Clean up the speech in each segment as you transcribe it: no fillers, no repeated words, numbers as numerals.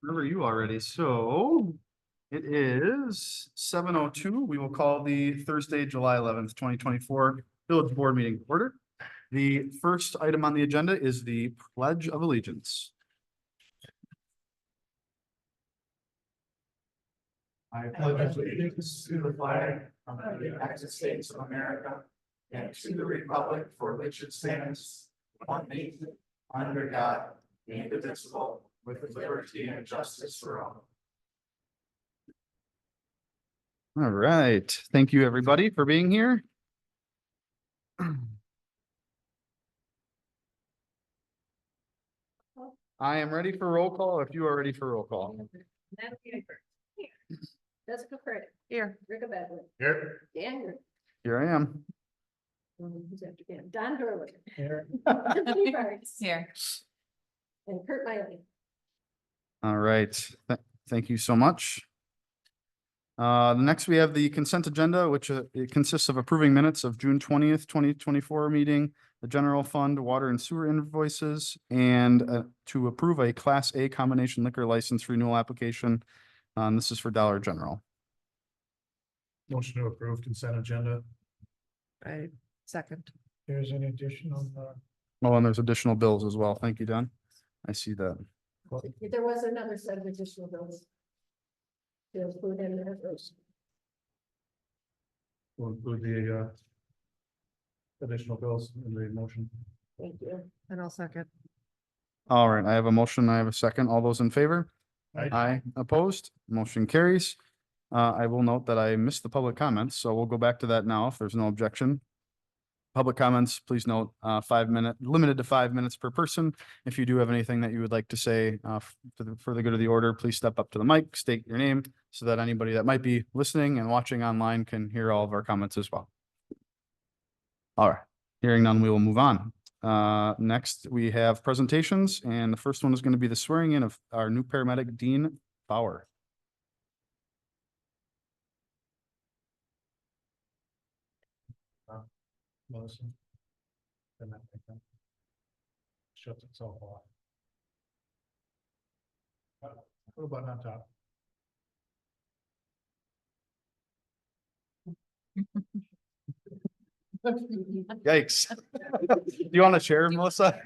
Whenever you are ready. So it is 7:02. We will call the Thursday, July 11th, 2024 Village Board meeting to order. The first item on the agenda is the Pledge of Allegiance. I pledge allegiance to the flag of the United States of America and to the republic for which it stands, one nation, under God, indivisible, with liberty and justice for all. All right. Thank you, everybody, for being here. I am ready for roll call if you are ready for roll call. Jessica Fred. Here. Ricka Bedlin. Here. Dan Group. Here I am. Who's after Dan? Don Durley. Here. Tiffany Barnes. Here. And Kurt Miley. All right. Thank you so much. Next we have the consent agenda, which it consists of approving minutes of June 20th, 2024 meeting, the general fund, water and sewer invoices, and to approve a Class A combination liquor license renewal application. This is for Dollar General. Motion to approve consent agenda. Right. Second. There's an additional. Oh, and there's additional bills as well. Thank you, Don. I see that. There was another set of additional bills. To include in there first. Will include the additional bills in the motion. Thank you. And I'll second. All right, I have a motion. I have a second. All those in favor? Aye. Aye. Opposed? Motion carries. I will note that I missed the public comments, so we'll go back to that now if there's no objection. Public comments, please note, 5 minute, limited to 5 minutes per person. If you do have anything that you would like to say, for the good of the order, please step up to the mic, state your name, so that anybody that might be listening and watching online can hear all of our comments as well. All right, hearing none, we will move on. Next, we have presentations, and the first one is going to be the swearing in of our new paramedic, Dean Bauer. Melissa. And that thing, huh? Shuts itself off. What about on top? Yikes. Do you want to share, Melissa?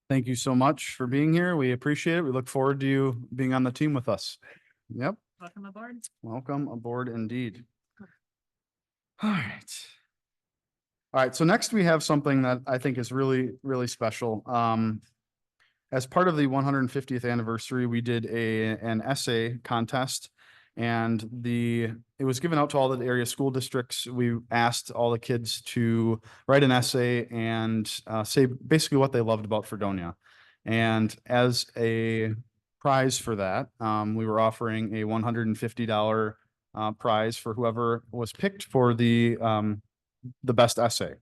Thank you so much for being here. We appreciate it. We look forward to you being on the team with us. Yep. Welcome aboard. Welcome aboard indeed. All right. All right. So next we have something that I think is really, really special. As part of the 150th anniversary, we did an essay contest, and it was given out to all the area school districts. We asked all the kids to write an essay and say basically what they loved about Fredonia. And as a prize for that, we were offering a $150 prize for whoever was picked for the best essay.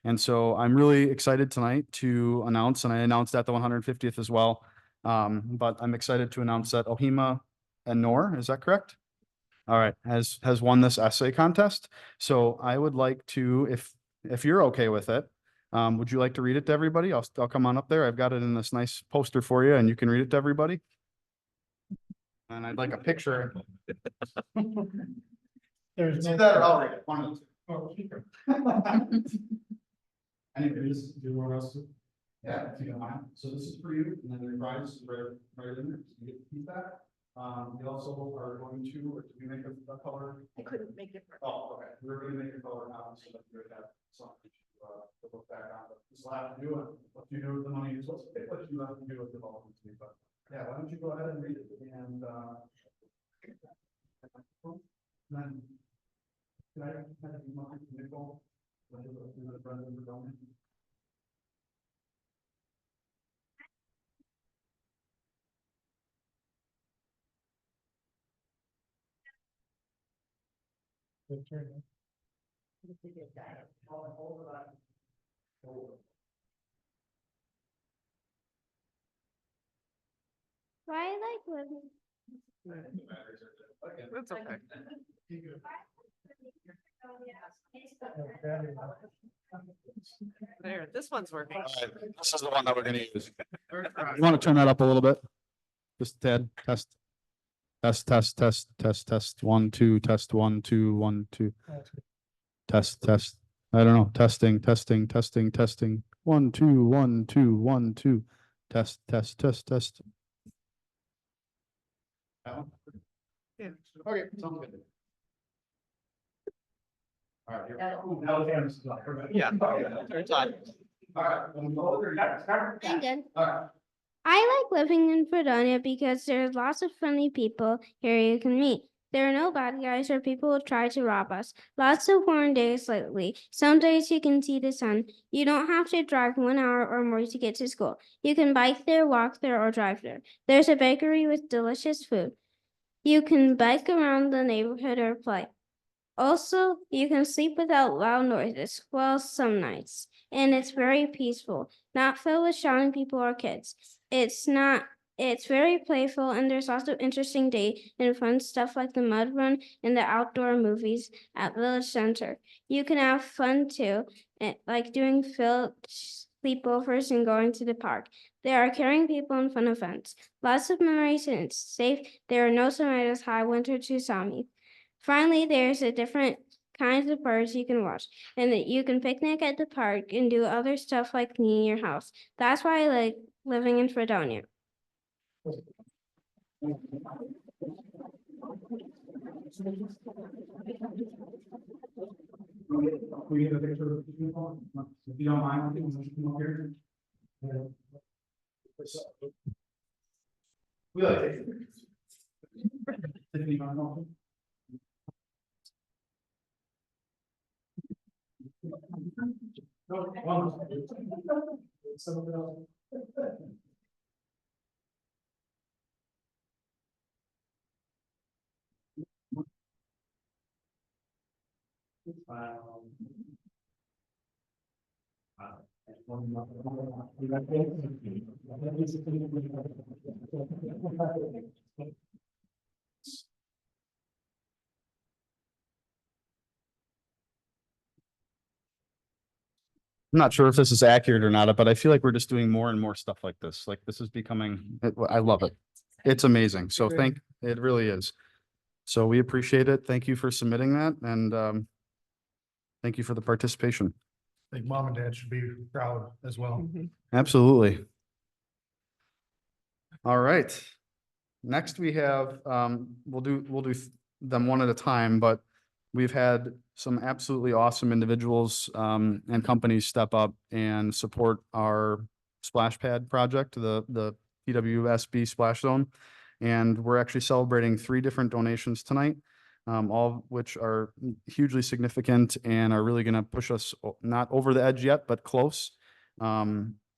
And so I'm really excited tonight to announce, and I announced at the 150th as well. But I'm excited to announce that Ohima and Nor, is that correct? All right, has won this essay contest. So I would like to, if you're okay with it, would you like to read it to everybody? I'll come on up there. I've got it in this nice poster for you, and you can read it to everybody. And I'd like a picture. There's Do no. that or I'll read it. One of the two. Oh, keep Anybody else do more else? Yeah, if you don't mind. So this is for you, and then your prize is right in there. So you get to keep that. We also are going to, or did we make a color? I couldn't make it work. Oh, okay. We're going to make a color now so that you have something. to look back on, but this will have to do it, what you do with the money, is what you have to do with development. But yeah, why don't you go ahead and read it and, then. Can I have you mind, Nicole? When you look through the front of the building? Why I like living. That's okay. There, this one's working. This is the one that we're gonna use. You wanna turn that up a little bit? Just a tad, test. Test, 1, 2, test, 1, 2, 1, 2. Test. I don't know, testing. 1, 2, 1, 2, 1, 2. Test. That one? Yeah. Okay, sounds good. All right. Here. Ooh, now the camera's on. Yeah. Turns on. All right. I'm good. All right. I like living in Fredonia because there's lots of friendly people here you can meet. There are no bad guys or people who try to rob us. Lots of warm days lately. Some days you can see the sun. You don't have to drive 1 hour or more to get to school. You can bike there, walk there, or drive there. There's a bakery with delicious food. You can bike around the neighborhood or play. Also, you can sleep without loud noises, well, some nights, and it's very peaceful, not filled with shouting people or kids. It's very playful, and there's lots of interesting day and fun stuff like the mud run and the outdoor movies at Village Center. You can have fun too, like doing field sleepovers and going to the park. There are caring people and fun events. Lots of memories, and it's safe. There are no tomatoes high winter tsunami. Finally, there's a different kinds of birds you can watch, and that you can picnic at the park and do other stuff like cleaning your house. That's why I like living in Fredonia. We get a picture of the people, if you don't mind, we can come up here. We like taking pictures. Tiffany, you wanna come up? No, one. Someone else. I'm not sure if this is accurate or not, but I feel like we're just doing more and more stuff like this. Like this is becoming, I love it. It's amazing. So it really is. So we appreciate it. Thank you for submitting that and thank you for the participation. I think mom and dad should be proud as well. Absolutely. All right. Next we have, we'll do them one at a time, but we've had some absolutely awesome individuals and companies step up and support our splash pad project, the PWSB splash zone. And we're actually celebrating 3 different donations tonight, all of which are hugely significant and are really going to push us not over the edge yet, but close.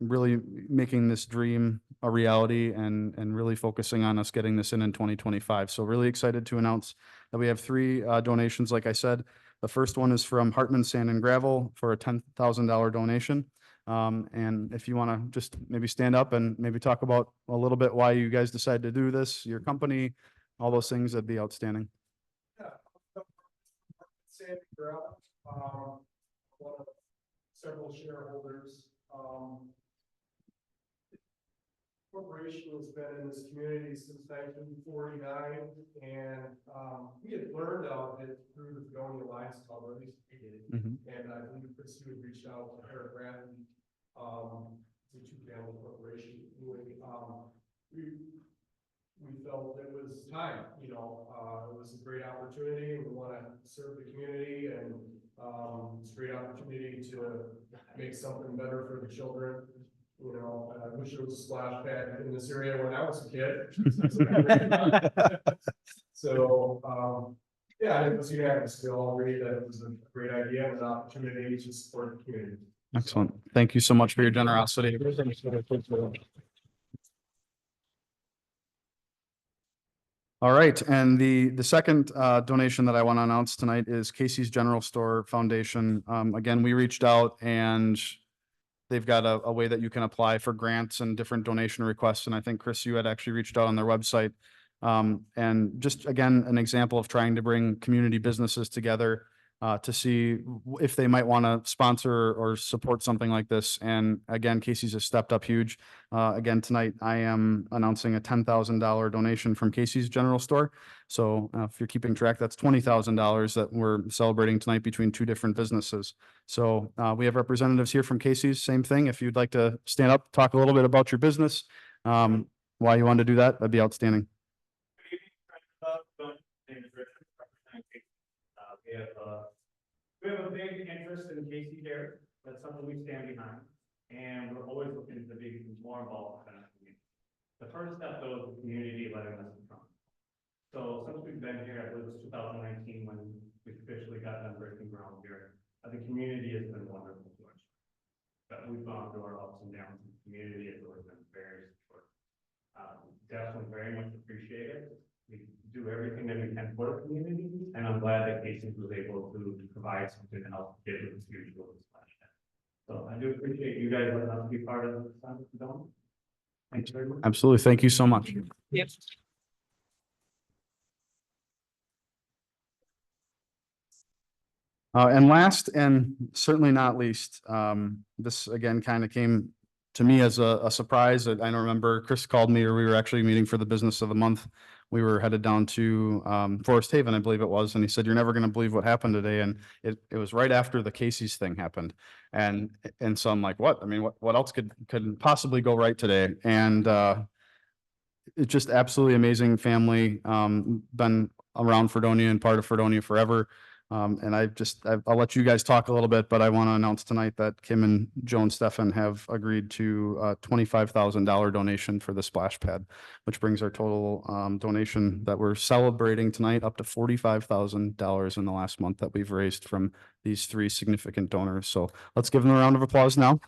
Really making this dream a reality and really focusing on us getting this in 2025. So really excited to announce that we have 3 donations. Like I said, the first one is from Hartman Sand and Gravel for a $10,000 donation. And if you want to just maybe stand up and maybe talk about a little bit why you guys decided to do this, your company, all those things, that'd be outstanding. Sandy Gravel, one of several shareholders. Corporation has been in this community since 1949, and we had learned of it through the Fredonia Lions Club, or at least we did. And I believe Chris had reached out to Eric Bradley, the 2-family corporation. Anyway, we felt it was time, it was a great opportunity, we want to serve the community, and, it's a great opportunity to make something better for the children. I wish there was a splash pad in this area when I was a kid. So, yeah, it was unanimous, we all agreed that it was a great idea and an opportunity to support the community. Excellent. Thank you so much for your generosity. All right, and the second donation that I want to announce tonight is Casey's General Store Foundation. Again, we reached out and they've got a way that you can apply for grants and different donation requests. And I think, Chris, you had actually reached out on their website. And just again, an example of trying to bring community businesses together to see if they might want to sponsor or support something like this. And again, Casey's has stepped up huge. Again, tonight I am announcing a $10,000 donation from Casey's General Store. So if you're keeping track, that's $20,000 that we're celebrating tonight between two different businesses. So we have representatives here from Casey's, same thing. If you'd like to stand up, talk a little bit about your business, why you want to do that, that'd be outstanding. We have a big interest in Casey Dairy. That's something we stand behind, and we're always looking to be more involved in our community. The first step though is the community letting us in front. So since we've been here, I believe it was 2019 when we officially got done breaking ground here. The community has been wonderful to us. But we've gone through our ups and downs. The community has always been very supportive. Definitely very much appreciate it. We do everything that we can for the community, and I'm glad that Casey was able to provide something to help get with this huge goal this last year. So I do appreciate you guys letting us be part of the Dome. Thank you very much. Absolutely. Thank you so much. Yep. And last and certainly not least, this again kind of came to me as a surprise. I don't remember, Chris called me, or we were actually meeting for the business of the month. We were headed down to Forest Haven, I believe it was, and he said, "You're never going to believe what happened today." And it was right after the Casey's thing happened. And so I'm like, what? I mean, what else could possibly go right today? And it's just absolutely amazing family, been around Fredonia and part of Fredonia forever. And I'll let you guys talk a little bit, but I want to announce tonight that Kim and Joan Stefan have agreed to a $25,000 donation for the splash pad, which brings our total donation that we're celebrating tonight up to $45,000 in the last month that we've raised from these three significant donors. So let's give them a round of applause now.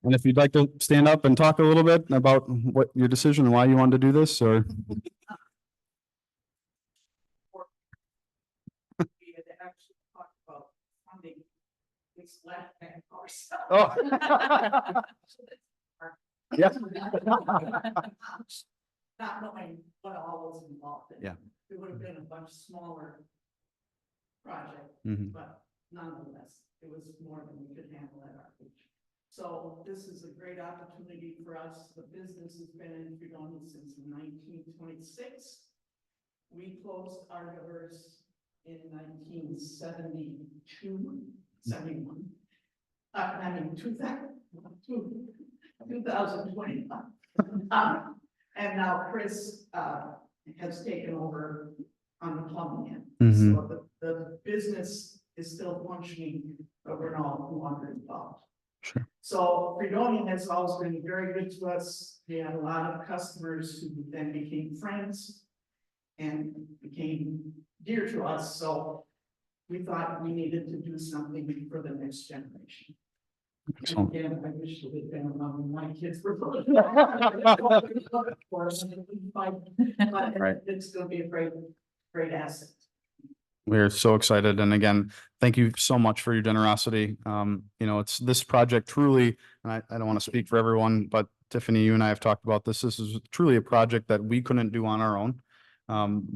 And if you'd like to stand up and talk a little bit about what your decision and why you wanted to do this, or. We had actually talked about funding this left bank course. Oh. Yeah. Not knowing what all was involved in. Yeah. It would have been a much smaller project, Mhm. but nonetheless, it was more than we could handle at our age. So this is a great opportunity for us. The business has been in Fredonia since 1926. We closed our doors in 1972, 71. I mean, 2021. And now Chris has taken over on the plumbing end. Mhm. So the business is still functioning, but we're no longer involved. Sure. So Fredonia has always been very good to us. We had a lot of customers who then became friends and became dear to us. So we thought we needed to do something for the next generation. Excellent. And again, I wish it had been around when my kids were. But Right. it's gonna be a great asset. We're so excited. And again, thank you so much for your generosity. It's this project truly, and I don't want to speak for everyone, but Tiffany, you and I have talked about this. This is truly a project that we couldn't do on our own.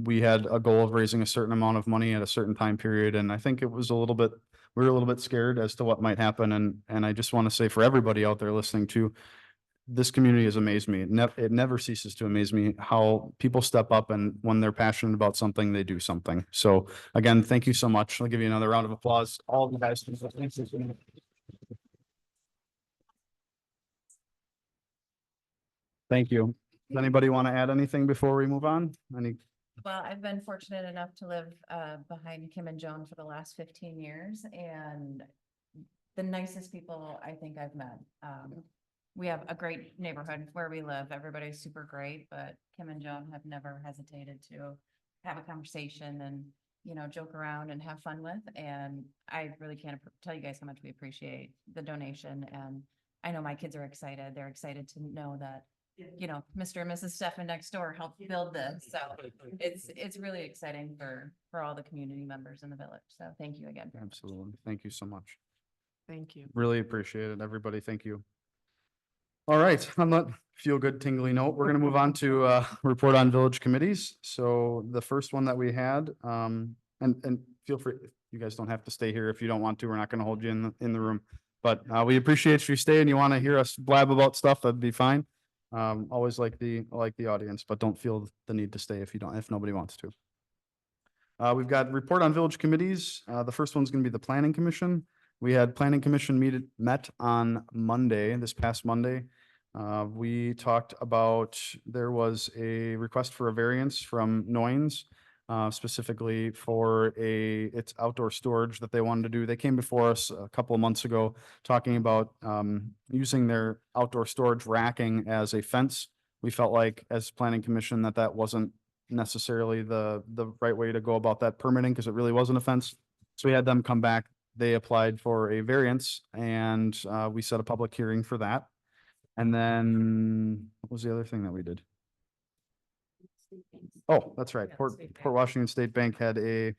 We had a goal of raising a certain amount of money at a certain time period. And I think we were a little bit scared as to what might happen. And I just want to say for everybody out there listening to, this community has amazed me. It never ceases to amaze me how people step up, and when they're passionate about something, they do something. So again, thank you so much. I'll give you another round of applause. All of you guys. Thank you. Does anybody want to add anything before we move on? Any? Well, I've been fortunate enough to live behind Kim and Joan for the last 15 years, and the nicest people I think I've met. We have a great neighborhood where we live. Everybody's super great, but Kim and Joan have never hesitated to have a conversation and, you know, joke around and have fun with. And I really can't tell you guys how much we appreciate the donation. And I know my kids are excited. They're excited to know that, you know, Mr. and Mrs. Stefan next door helped build this. So it's really exciting for all the community members in the village. So thank you again. Absolutely. Thank you so much. Thank you. Really appreciate it, everybody. Thank you. All right, on that feel good tingly note, we're gonna move on to report on village committees. So the first one that we had, and feel free, you guys don't have to stay here if you don't want to. We're not gonna hold you in the room. But we appreciate you staying. You want to hear us blab about stuff, that'd be fine. Always like the audience, but don't feel the need to stay if nobody wants to. We've got report on village committees. The first one's gonna be the planning commission. We had planning commission met on Monday, this past Monday. We talked about, there was a request for a variance from Noynes, specifically for it's outdoor storage that they wanted to do. They came before us a couple of months ago, talking about, using their outdoor storage racking as a fence. We felt like as planning commission that wasn't necessarily the right way to go about that permitting, because it really wasn't a fence. So we had them come back. They applied for a variance, and we set a public hearing for that. And then what was the other thing that we did? Oh, that's right. Yeah, Port State Bank. Washington State Bank had a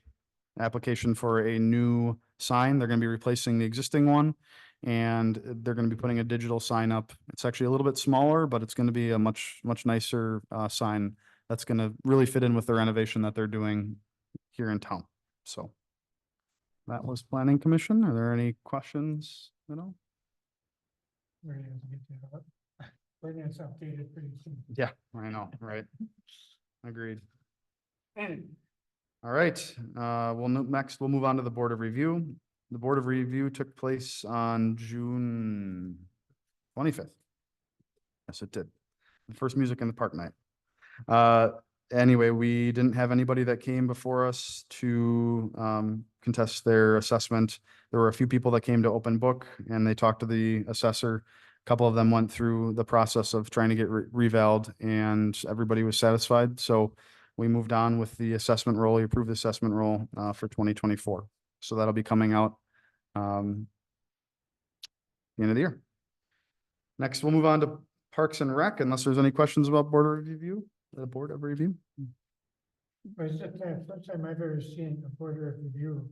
application for a new sign. They're gonna be replacing the existing one, and they're gonna be putting a digital sign up. It's actually a little bit smaller, but it's gonna be a much nicer sign that's gonna really fit in with the renovation that they're doing here in town. So that was planning commission. Are there any questions at all? We're gonna get that. We're gonna update it pretty soon. Yeah, I know, right? Agreed. All right, next we'll move on to the Board of Review. The Board of Review took place on June 25th. Yes, it did. The first Music in the Park night. Anyway, we didn't have anybody that came before us to contest their assessment. There were a few people that came to open book and they talked to the assessor. A couple of them went through the process of trying to get revaled, and everybody was satisfied. So we moved on with the assessment roll. We approved the assessment roll for 2024. So that'll be coming out the end of the year. Next, we'll move on to Parks and Rec, unless there's any questions about Board of Review, the Board of Review. It's the first time I've ever seen a board of review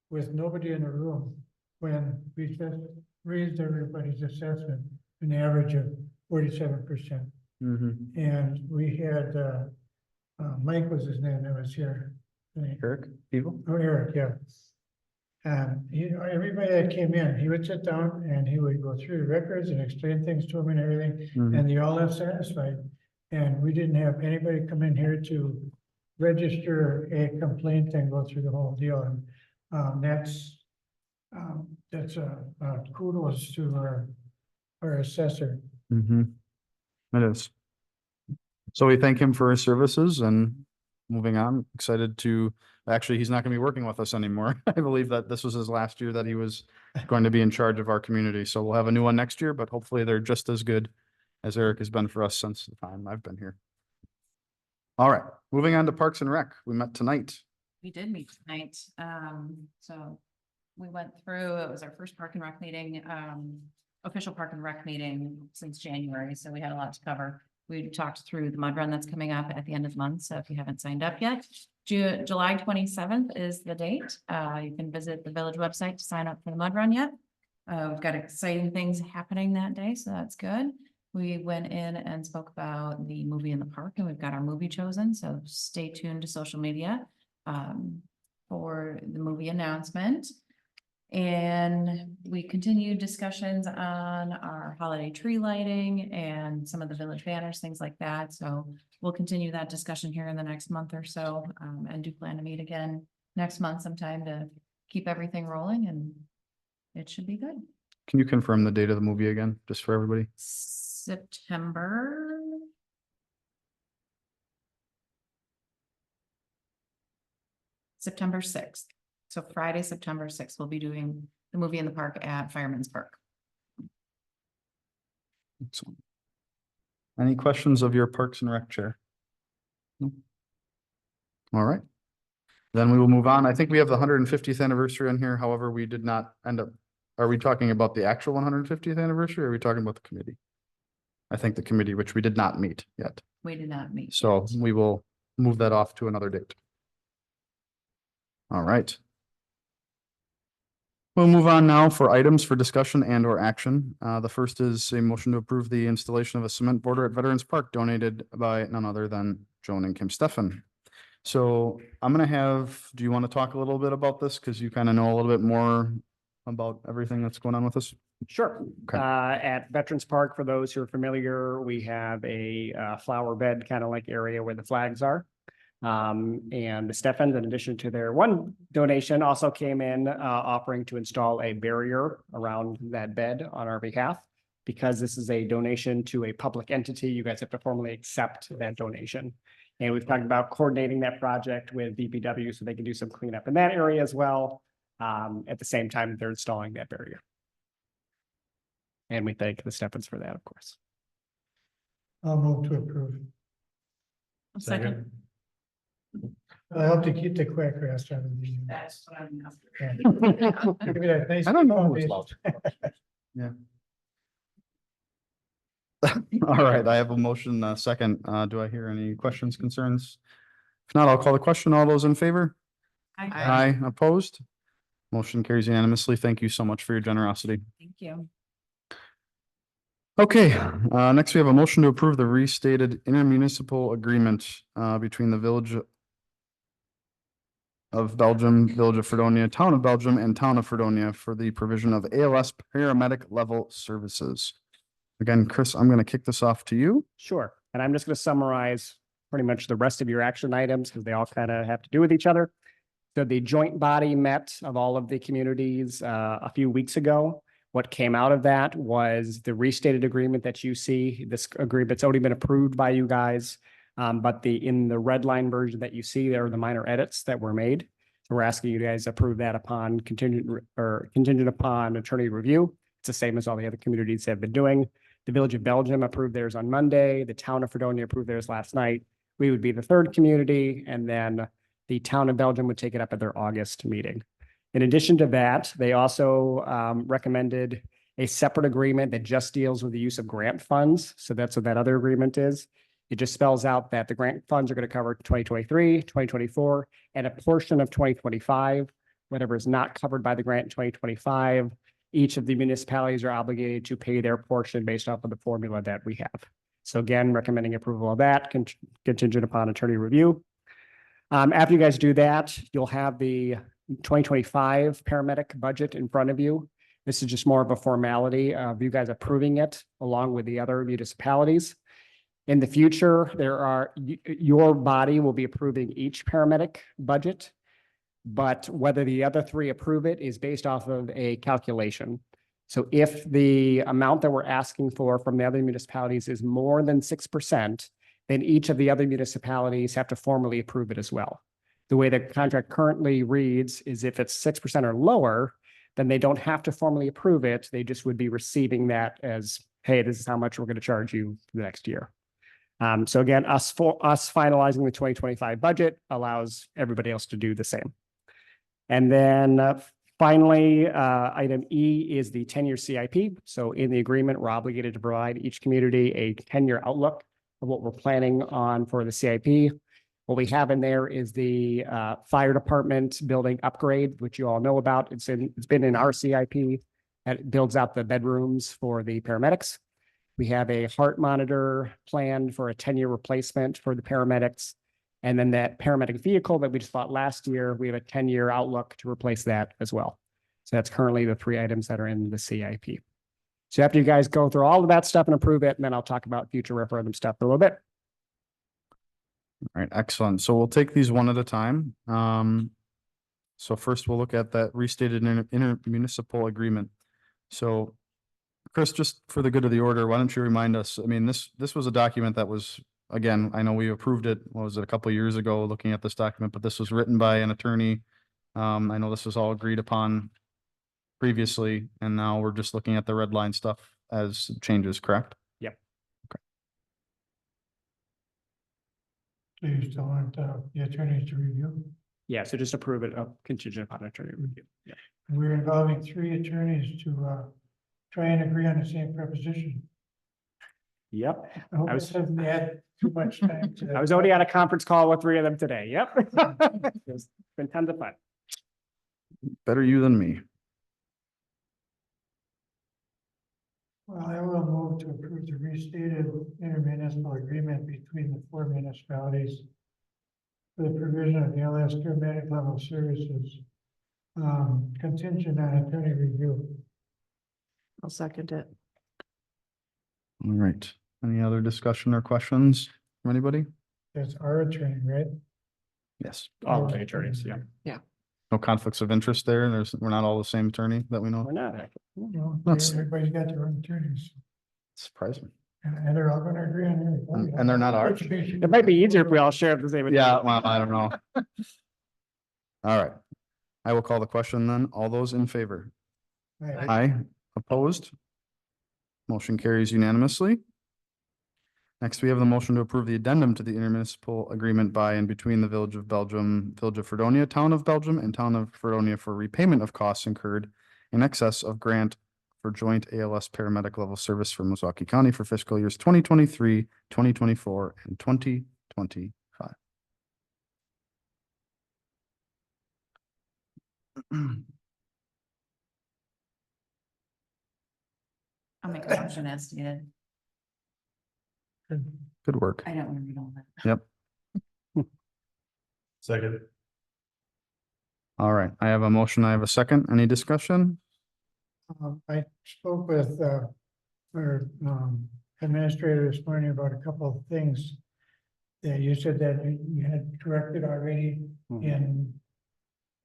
with nobody in the room when we just raised everybody's assessment, an average of 47%. And we had, Mike was his name that was here. Eric, people? Oh, Eric, yeah. And, you know, everybody that came in, he would sit down and he would go through the records and explain things to them and everything, and they all left satisfied. And we didn't have anybody come in here to register a complaint and go through the whole deal. And that's kudos to our assessor. It is. So we thank him for his services, and moving on, excited to, actually, he's not gonna be working with us anymore. I believe that this was his last year that he was going to be in charge of our community. So we'll have a new one next year, but hopefully they're just as good as Eric has been for us since the time I've been here. All right, moving on to Parks and Rec. We met tonight. We did meet tonight. So we went through, it was our first Park and Rec meeting, official Park and Rec meeting since January. So we had a lot to cover. We talked through the mud run that's coming up at the end of the month. So if you haven't signed up yet, July 27th is the date. You can visit the village website to sign up for the mud run yet. We've got exciting things happening that day, so that's good. We went in and spoke about the movie in the park, and we've got our movie chosen. So stay tuned to social media for the movie announcement. And we continue discussions on our holiday tree lighting and some of the village banners, things like that. So we'll continue that discussion here in the next month or so, and do plan to meet again next month sometime to keep everything rolling, and it should be good. Can you confirm the date of the movie again, just for everybody? September September 6th. So Friday, September 6th, we'll be doing the movie in the park at Fireman's Park. Excellent. Any questions of your Parks and Rec chair? No? All right. Then we will move on. I think we have the 150th anniversary on here. However, we did not end up, are we talking about the actual 150th anniversary or are we talking about the committee? I think the committee, which we did not meet yet. We did not meet. So we will move that off to another date. All right. We'll move on now for items for discussion and or action. The first is a motion to approve the installation of a cement border at Veterans Park donated by none other than Joan and Kim Steffen. So I'm gonna have, do you want to talk a little bit about this? Because you kind of know a little bit more about everything that's going on with this. Sure. Okay. At Veterans Park, for those who are familiar, we have a flower bed kind of like area where the flags are. And the Steffens, in addition to their one donation, also came in offering to install a barrier around that bed on our behalf. Because this is a donation to a public entity, you guys have to formally accept that donation. And we've talked about coordinating that project with DPW so they can do some cleanup in that area as well. At the same time, they're installing that barrier. And we thank the Steffens for that, of course. I'll move to approve. Second. I hope to keep the Quackgrass out of the. That's what I'm after. Give me that nice I don't know who's foundation. allowed. Yeah. All right, I have a motion, second. Do I hear any questions, concerns? If not, I'll call the question. All those in favor? Aye, opposed? Motion carries unanimously. Thank you so much for your generosity. Thank you. Okay, next we have a motion to approve the restated intermunicipal agreement between the Village of Belgium, Village of Fredonia, Town of Belgium, and Town of Fredonia for the provision of ALS paramedic level services. Again, Chris, I'm going to kick this off to you. Sure. And I'm just going to summarize pretty much the rest of your action items because they all kind of have to do with each other. So the joint body met of all of the communities a few weeks ago. What came out of that was the restated agreement that you see. This agreement's already been approved by you guys. But in the red line version that you see, there are the minor edits that were made. So we're asking you guys to approve that upon contingent upon attorney review. It's the same as all the other communities have been doing. The Village of Belgium approved theirs on Monday. The Town of Fredonia approved theirs last night. We would be the third community, and then the Town of Belgium would take it up at their August meeting. In addition to that, they also recommended a separate agreement that just deals with the use of grant funds. So that's what that other agreement is. It just spells out that the grant funds are going to cover 2023, 2024, and a portion of 2025. Whatever is not covered by the grant in 2025, each of the municipalities are obligated to pay their portion based off of the formula that we have. So again, recommending approval of that contingent upon attorney review. After you guys do that, you'll have the 2025 paramedic budget in front of you. This is just more of a formality of you guys approving it along with the other municipalities. In the future, your body will be approving each paramedic budget, but whether the other three approve it is based off of a calculation. So if the amount that we're asking for from the other municipalities is more than 6%, then each of the other municipalities have to formally approve it as well. The way the contract currently reads is if it's 6% or lower, then they don't have to formally approve it. They just would be receiving that as, hey, this is how much we're going to charge you for the next year. So again, us finalizing the 2025 budget allows everybody else to do the same. And then finally, item E is the 10-year CIP. So in the agreement, we're obligated to provide each community a 10-year outlook of what we're planning on for the CIP. What we have in there is the fire department building upgrade, which you all know about. It's been in our CIP. It builds out the bedrooms for the paramedics. We have a heart monitor planned for a 10-year replacement for the paramedics. And then that paramedic vehicle that we just bought last year, we have a 10-year outlook to replace that as well. So that's currently the 3 items that are in the CIP. So after you guys go through all of that stuff and approve it, and then I'll talk about future referendum stuff a little bit. All right, excellent. So we'll take these one at a time. So first we'll look at that restated intermunicipal agreement. So Chris, just for the good of the order, why don't you remind us, I mean, this was a document that was again, I know we approved it, what was it, a couple years ago, looking at this document, but this was written by an attorney. I know this was all agreed upon previously, and now we're just looking at the red line stuff as changes, correct? So you still want the attorneys to review? Yeah, so just approve it contingent upon attorney review. Yeah. We're involving 3 attorneys to try and agree on the same proposition. Yep. I hope I was- this doesn't add too much time to that. I was already on a conference call with 3 of them today. Yep. It's been tons of fun. Better you than me. Well, I will move to approve the restated intermunicipal agreement between the 4 municipalities for the provision of the LS paramedic level services, contingent on attorney review. I'll second it. All right. Any other discussion or questions from anybody? That's our attorney, right? Yes. All the attorneys, yeah. No conflicts of interest there. We're not all the same attorney that we know. We're not. No, That's- everybody's got their own attorneys, Surprising. and they're all gonna agree on everything. And they're not ours. It might be easier if we all share the same. Yeah, well, I don't know. All right. I will call the question then. All those in favor? Right. Aye. Opposed? Motion carries unanimously. Next, we have the motion to approve the addendum to the intermunicipal agreement by and between the Village of Belgium, Village of Fredonia, Town of Belgium, and Town of Fredonia for repayment of costs incurred in excess of grant for joint ALS paramedic level service for Miswaki County for fiscal years 2023, 2024, and 2025. I'll make a motion as stated. Good work. I don't want to read all that. Yep. Second. All right. I have a motion. I have a second. Any discussion? I spoke with our administrator this morning about a couple of things. That you said that you had corrected already in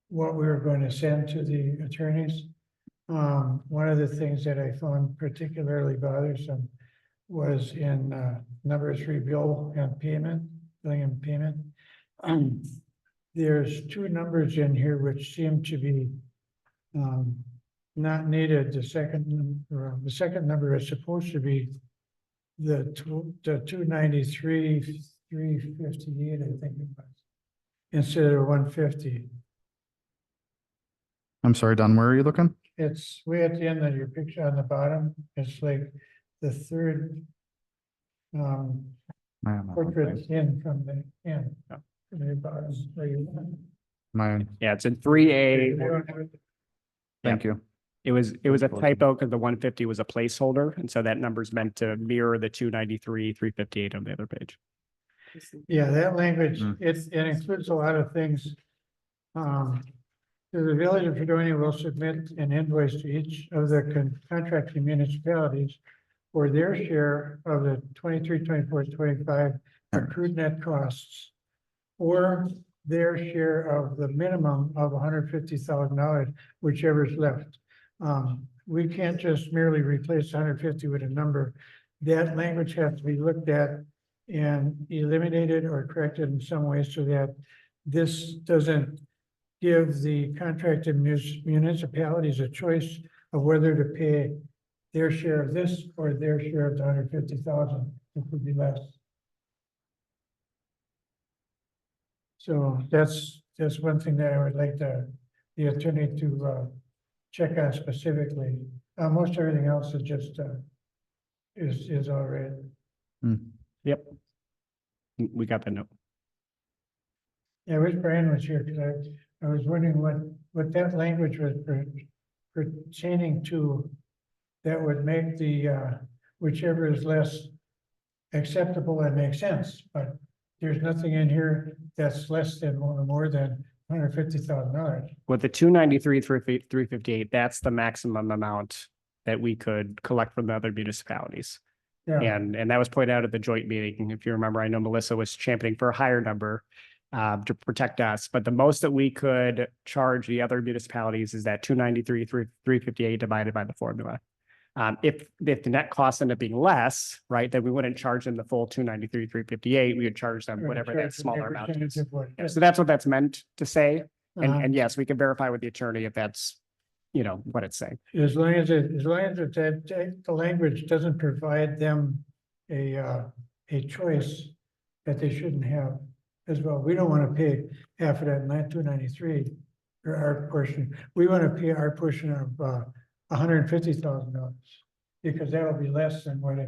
what we were going to send to the attorneys. One of the things that I found particularly bothersome was in number 3, bill and payment, billing and payment. There's 2 numbers in here which seem to be not needed. The second number is supposed to be the 293, 358, I think it was, instead of 150. I'm sorry, Don, where are you looking? It's way at the end of your picture on the bottom. It's like the third portrait in from the end. From the bottom where you want. Yeah, it's in 3A. I don't have it. Thank you. It was a typo because the 150 was a placeholder, and so that number's meant to mirror the 293, 358 on the other page. Yeah, that language, Mm. it includes a lot of things. The Village of Fredonia will submit an invoice to each of the contracting municipalities for their share of the 23, 24, 25 accrued net costs, or their share of the minimum of $150,000, whichever is left. We can't just merely replace 150 with a number. That language has to be looked at and eliminated or corrected in some way so that this doesn't give the contracted municipalities a choice of whether to pay their share of this or their share of the 150,000, which would be less. So that's one thing that I would like the attorney to check on specifically. Most everything else is just is all right. Yep. We got the note. Yeah, I wish Brian was here because I was wondering what that language was pertaining to that would make the whichever is less acceptable and makes sense, but there's nothing in here that's less than or more than $150,000. With the 293, 358, that's the maximum amount that we could collect from the other municipalities. Yeah, And that was pointed out at the joint meeting. If you remember, I know Melissa was championing for a higher number to protect us, but the most that we could charge the other municipalities is that 293, 358 divided by the formula. If the net costs end up being less, right, then we wouldn't charge them the full 293, 358. We would charge them whatever that smaller amount is. Yeah, so that's what that's meant to say. And yes, we can verify with the attorney if that's, what it's saying. As long as the language doesn't provide them a choice that they shouldn't have as well. We don't want to pay half of that 293 or our portion. We want to pay our portion of $150,000 because that'll be less than what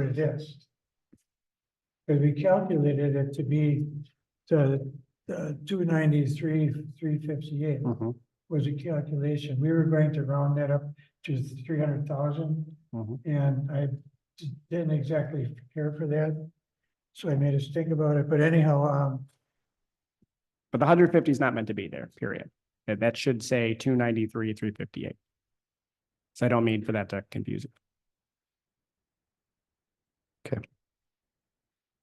it is. Because we calculated it to be the 293, 358 was a calculation. We were going to round that up to 300,000. And I didn't exactly care for that. So I made us think about it, but anyhow, But the 150 is not meant to be there, period. That should say 293, 358. So I don't mean for that to confuse it.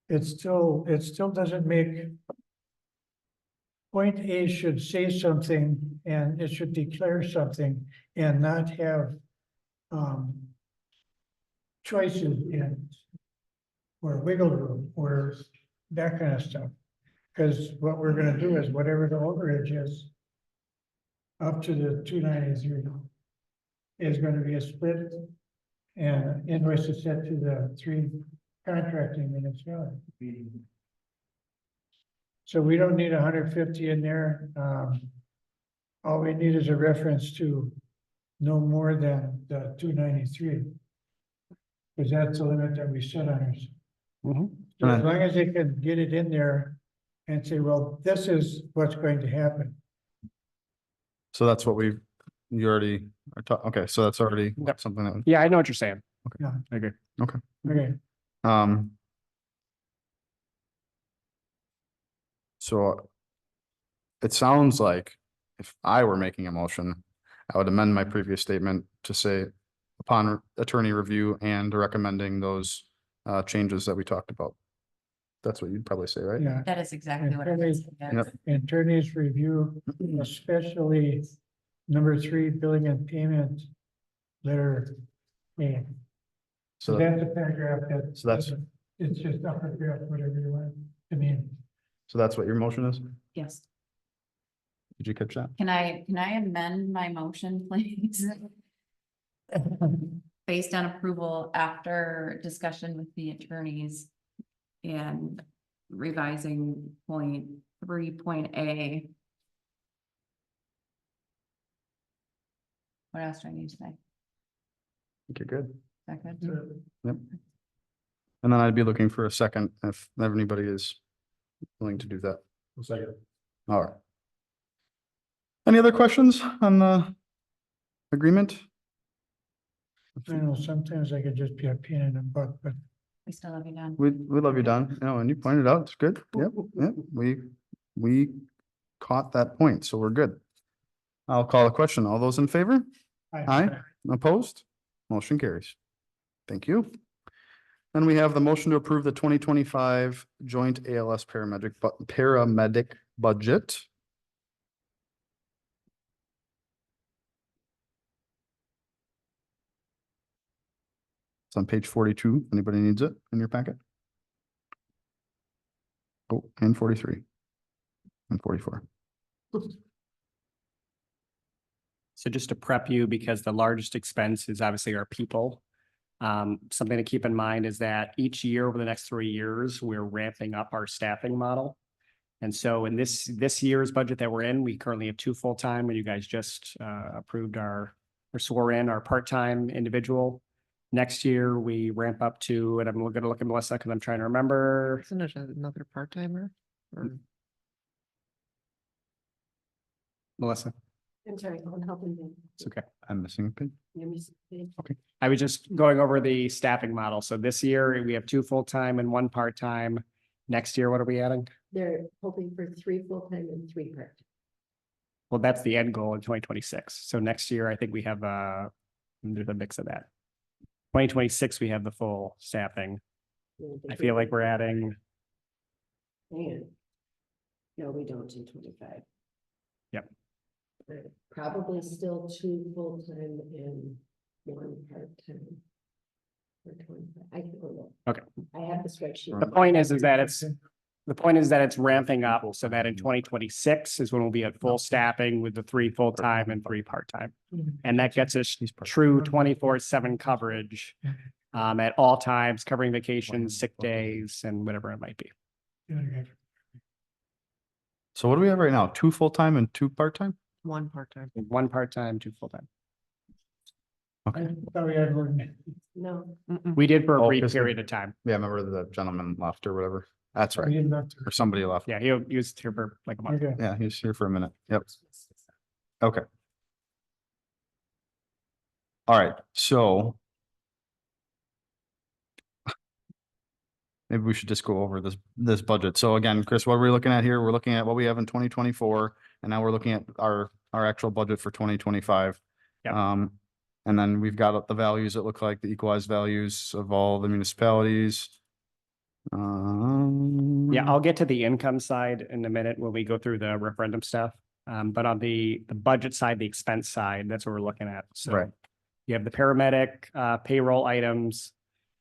it still doesn't make. Point A should say something and it should declare something and not have choices in or wiggle room or that kind of stuff. Because what we're gonna do is whatever the overage is up to the 293 is gonna be a split and invoice is set to the 3 contracting municipalities. So we don't need 150 in there. All we need is a reference to no more than the 293. Because that's the limit that we set on ours. So as long as they can get it in there and say, well, this is what's going to happen. So that's what you already are okay, so that's already something that, Yeah, I know what you're saying. Okay. Yeah. I agree. Okay. So it sounds like if I were making a motion, I would amend my previous statement to say upon attorney review and recommending those changes that we talked about. That's what you'd probably say, right? Yeah. That is exactly what it is. Yep. Attorneys review, especially number 3, billing and payment letter A. So So that's a paragraph that. So that's- It's just upper graph, whatever you want to mean. so that's what your motion is? Yes. Did you catch that? Can I amend my motion, please? Based on approval after discussion with the attorneys and revising point 3.A. What else do I need to say? I think you're good. Is that good? Yep. And then I'd be looking for a second if anybody is willing to do that. Second. All right. Any other questions on the agreement? I know sometimes I could just be a pain in the butt, but We still love you, Don. We love you, Don. You know, and you pointed out, it's good. Yep, yep. We caught that point, so we're good. I'll call a question. All those in favor? Aye. Opposed? Motion carries. Thank you. Then we have the motion to approve the 2025 joint ALS paramedic budget. It's on page 42. Anybody needs it in your packet? Oh, and 43. And 44. So just to prep you, because the largest expense is obviously our people. Something to keep in mind is that each year over the next 3 years, we're ramping up our staffing model. And so in this year's budget that we're in, we currently have 2 full-time, and you guys just approved or swore in our part-time individual. Next year, we ramp up to, and I'm going to look at Melissa because I'm trying to remember. Isn't it another part-timer? Or Melissa, I'm sorry, I'm helping you. it's okay. I'm missing a page. You're missing a page. I was just going over the staffing model. So this year, we have 2 full-time and 1 part-time. Next year, what are we adding? They're hoping for 3 full-time and 3 part. Well, that's the end goal in 2026. So next year, I think we have there's a mix of that. 2026, we have the full staffing. I feel like we're adding, And no, we don't in 25. Yep. Probably still 2 full-time and one part-time. For 25. I can go look. Okay. I have the spreadsheet. The point is that it's ramping up so that in 2026 is when we'll be at full staffing with the 3 full-time and 3 part-time. And that gets us true 24/7 coverage at all times, covering vacations, sick days, and whatever it might be. So what do we have right now? 2 full-time and 2 part-time? One part-time. 1 part-time, 2 full-time. Okay. Thought we had one. No, We did for a Oh, brief 'cause the- period of time. Yeah, I remember the gentleman left or whatever. That's We right. didn't have to. Or somebody left. Yeah, he was here for like a month. Okay. Yeah, he was here for a minute. Yep. Okay. All right, so. Maybe we should just go over this budget. So again, Chris, what are we looking at here? We're looking at what we have in 2024, and now we're looking at our actual budget for 2025. Yep. And then we've got the values that look like the equalized values of all the municipalities. Yeah, I'll get to the income side in a minute when we go through the referendum stuff. But on the budget side, the expense side, that's what we're looking at. So Right. you have the paramedic payroll items.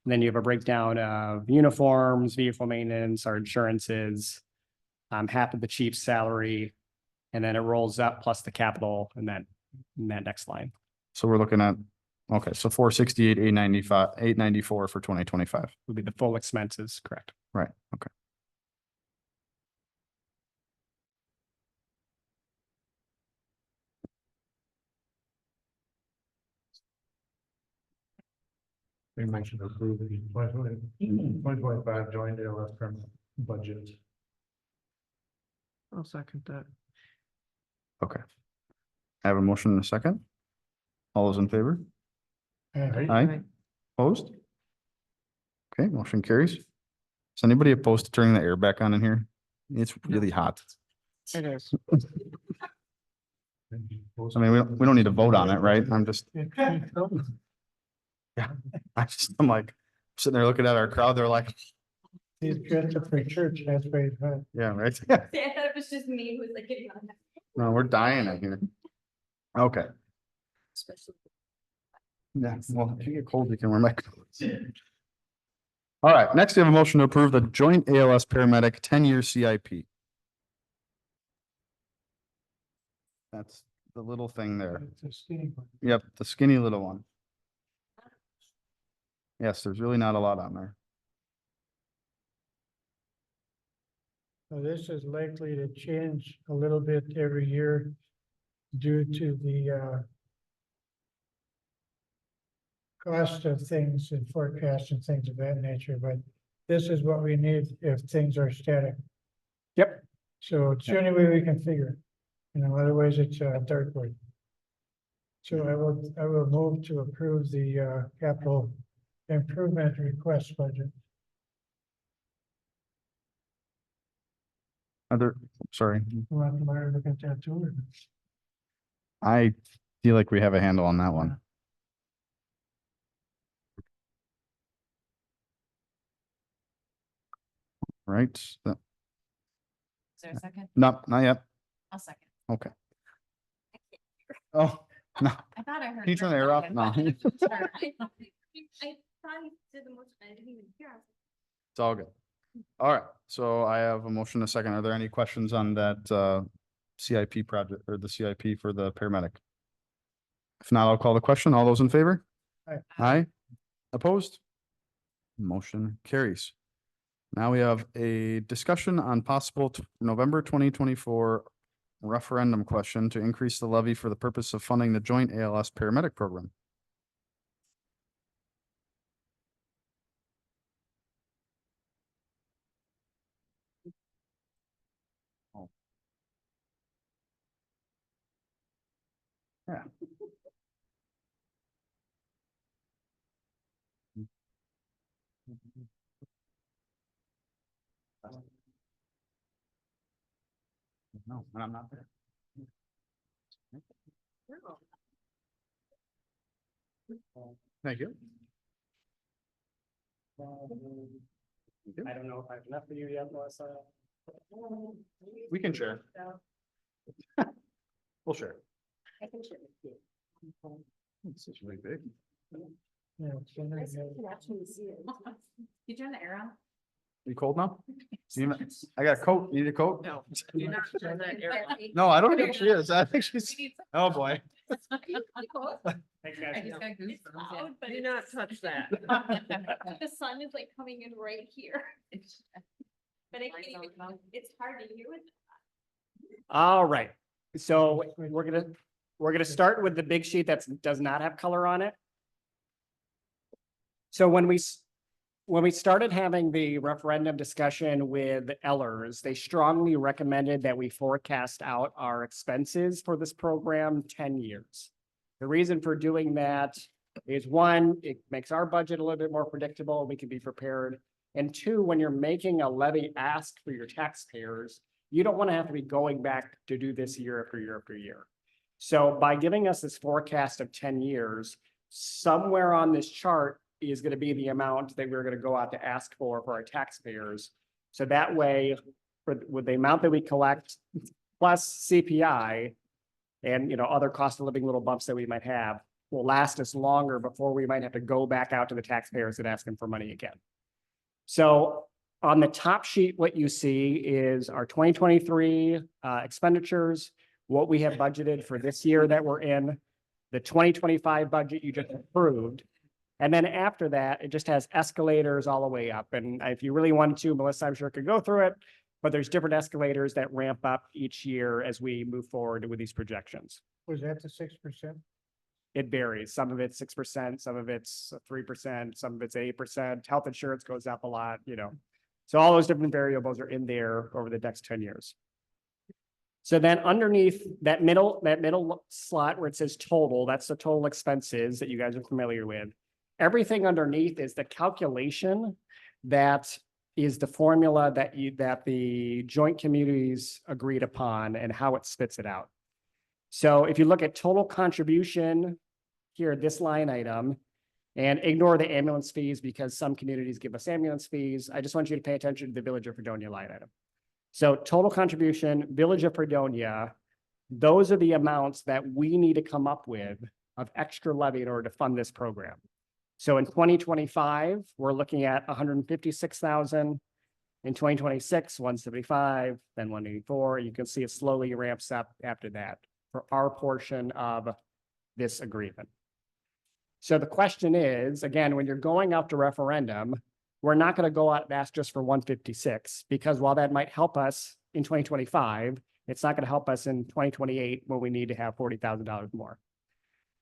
And then you have a breakdown of uniforms, vehicle maintenance, our insurances, half of the chief's salary, and then it rolls up plus the capital in that next line. So we're looking at, okay, so 468, 895, 894 for 2025. Would be the full expenses, correct? Right, okay. We mentioned approve the 2025 joint ALS permit budget. I'll second that. Okay. I have a motion in a second. All those in favor? Aye. Opposed? Okay, motion carries. Is anybody opposed to turning the air back on in here? It's really hot. It is. I mean, we don't need to vote on it, right? I'm just, I'm like, sitting there looking at our crowd, they're like, He's dressed up for church, that's why he's hot. yeah, right? I thought it was just me who was like getting on that. No, we're dying in here. Okay. Yeah, well, if you get cold, you can wear my clothes. All right, next we have a motion to approve the joint ALS paramedic 10-year CIP. That's the little thing there. It's a skinny one. Yep, the skinny little one. Yes, there's really not a lot on there. So this is likely to change a little bit every year due to the cost of things and forecasts and things of that nature, but this is what we need if things are static. Yep. So it's the only way we can figure it. You know, otherwise it's a dartboard. So I will move to approve the capital improvement request budget. Sorry, You want to look at that too? or- I feel like we have a handle on that one. Right? Is there a second? No, not yet. I'll second. Okay. Oh, no, I thought I heard. Can you turn the air off? No. I thought he did the motion, I didn't even hear. it's all good. All right, so I have a motion in a second. Are there any questions on that CIP project or the CIP for the paramedic? If not, I'll call the question. All those in favor? Aye. Aye. Opposed? Motion carries. Now we have a discussion on possible November 2024 referendum question to increase the levy for the purpose of funding the joint ALS paramedic program. Oh. Yeah. No, and I'm not there. Thank you. I don't know if I have enough for you yet, Melissa. We can share. We'll share. I can share with you. This is really big. Yeah, so there I you can go. actually see it. You turn the air on? You cold now? I got a coat. You need a coat? No. do not turn that air on. No, I don't think she is. I think she's, oh boy. Thanks, I guys. just got goosebumps. But Do not touch that. the sun is like coming in right here, but I can't even, it's hard to hear it. All right, so we're gonna start with the big sheet that does not have color on it. So when we started having the referendum discussion with Ellers, they strongly recommended that we forecast out our expenses for this program 10 years. The reason for doing that is one, it makes our budget a little bit more predictable, we can be prepared. And two, when you're making a levy ask for your taxpayers, you don't want to have to be going back to do this year after year after year. So by giving us this forecast of 10 years, somewhere on this chart is going to be the amount that we're going to go out to ask for our taxpayers. So that way, with the amount that we collect plus CPI and, you know, other cost of living little bumps that we might have will last us longer before we might have to go back out to the taxpayers and ask them for money again. So on the top sheet, what you see is our 2023 expenditures, what we have budgeted for this year that we're in, the 2025 budget you just approved. And then after that, it just has escalators all the way up. And if you really wanted to, Melissa, I'm sure could go through it, but there's different escalators that ramp up each year as we move forward with these projections. Was that the 6%? It varies. Some of it's 6%, some of it's 3%, some of it's 8%. Health insurance goes up a lot, you know. So all those different variables are in there over the next 10 years. So then underneath that middle slot where it says total, that's the total expenses that you guys are familiar with. Everything underneath is the calculation that is the formula that the joint communities agreed upon and how it spits it out. So if you look at total contribution here, this line item, and ignore the ambulance fees because some communities give us ambulance fees. I just want you to pay attention to the Village of Fredonia line item. So total contribution, Village of Fredonia, those are the amounts that we need to come up with of extra levy in order to fund this program. So in 2025, we're looking at 156,000. In 2026, 175, then 184. You can see it slowly ramps up after that for our portion of this agreement. So the question is, again, when you're going out to referendum, we're not going to go out and ask just for 156, because while that might help us in 2025, it's not going to help us in 2028 when we need to have $40,000 more.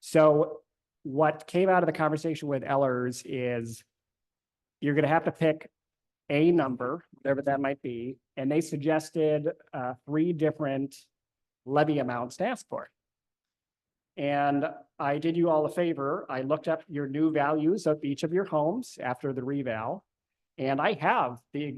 So what came out of the conversation with Ellers is you're going to have to pick a number, whatever that might be, and they suggested 3 different levy amounts to ask for. And I did you all a favor. I looked up your new values of each of your homes after the reval, and I have the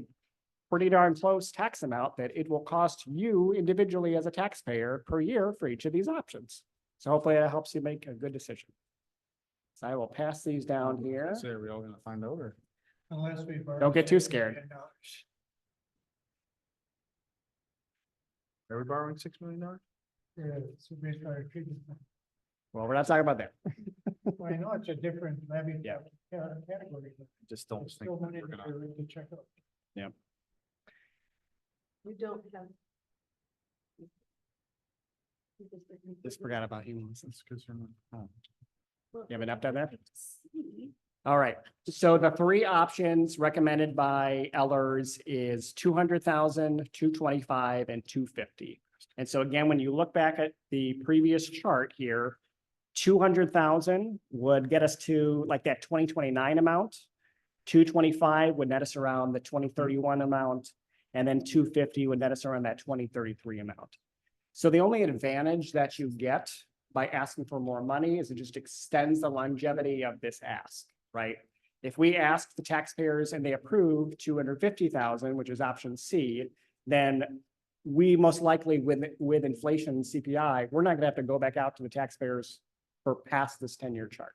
pretty darn close tax amount that it will cost you individually as a taxpayer per year for each of these options. So hopefully that helps you make a good decision. So I will pass these down here. So are we all gonna find out or? Unless we. Don't get too scared. Are we borrowing $6 million? Yeah, so based on our treatment. Well, we're not talking about that. Well, I know it's a different levy. Yeah. Category. But Just don't it's think still that money we're that gonna. we need to check out. You don't have. Just forgot about you, Melissa. That's 'cause you're not home. You have enough down there? All right, so the 3 options recommended by Ellers is 200,000, 225, and 250. And so again, when you look back at the previous chart here, 200,000 would get us to like that 2029 amount. 225 would net us around the 2031 amount, and then 250 would net us around that 2033 amount. So the only advantage that you get by asking for more money is it just extends the longevity of this ask, right? If we ask the taxpayers and they approve 250,000, which is option C, then we most likely with inflation and CPI, we're not gonna have to go back out to the taxpayers for past this 10-year chart,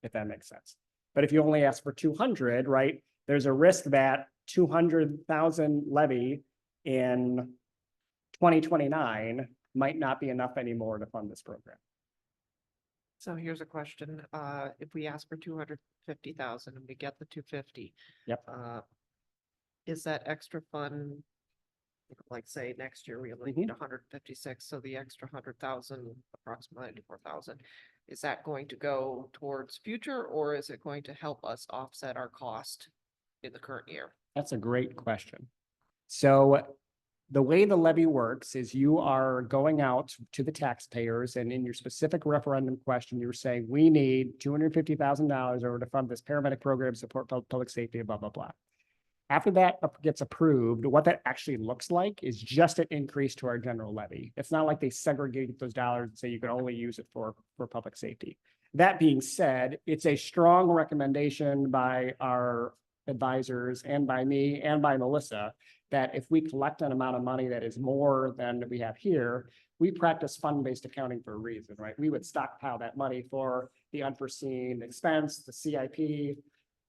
if that makes sense. But if you only ask for 200, right, there's a risk that 200,000 levy in 2029 might not be enough anymore to fund this program. So here's a question, if we ask for 250,000 and we get the 250. Yep. Is that extra fund? Like say next year we only Mm-hmm. need 156, so the extra 100,000, approximately 94,000. Is that going to go towards future or is it going to help us offset our cost in the current year? That's a great question. So the way the levy works is you are going out to the taxpayers and in your specific referendum question, you're saying, we need $250,000 over to fund this paramedic program, support public safety, blah, blah, blah. After that gets approved, what that actually looks like is just an increase to our general levy. It's not like they segregate those dollars and say you can only use it for public safety. That being said, it's a strong recommendation by our advisors and by me and by Melissa that if we collect an amount of money that is more than we have here, we practice fund-based accounting for a reason, right? We would stockpile that money for the unforeseen expense, the CIP,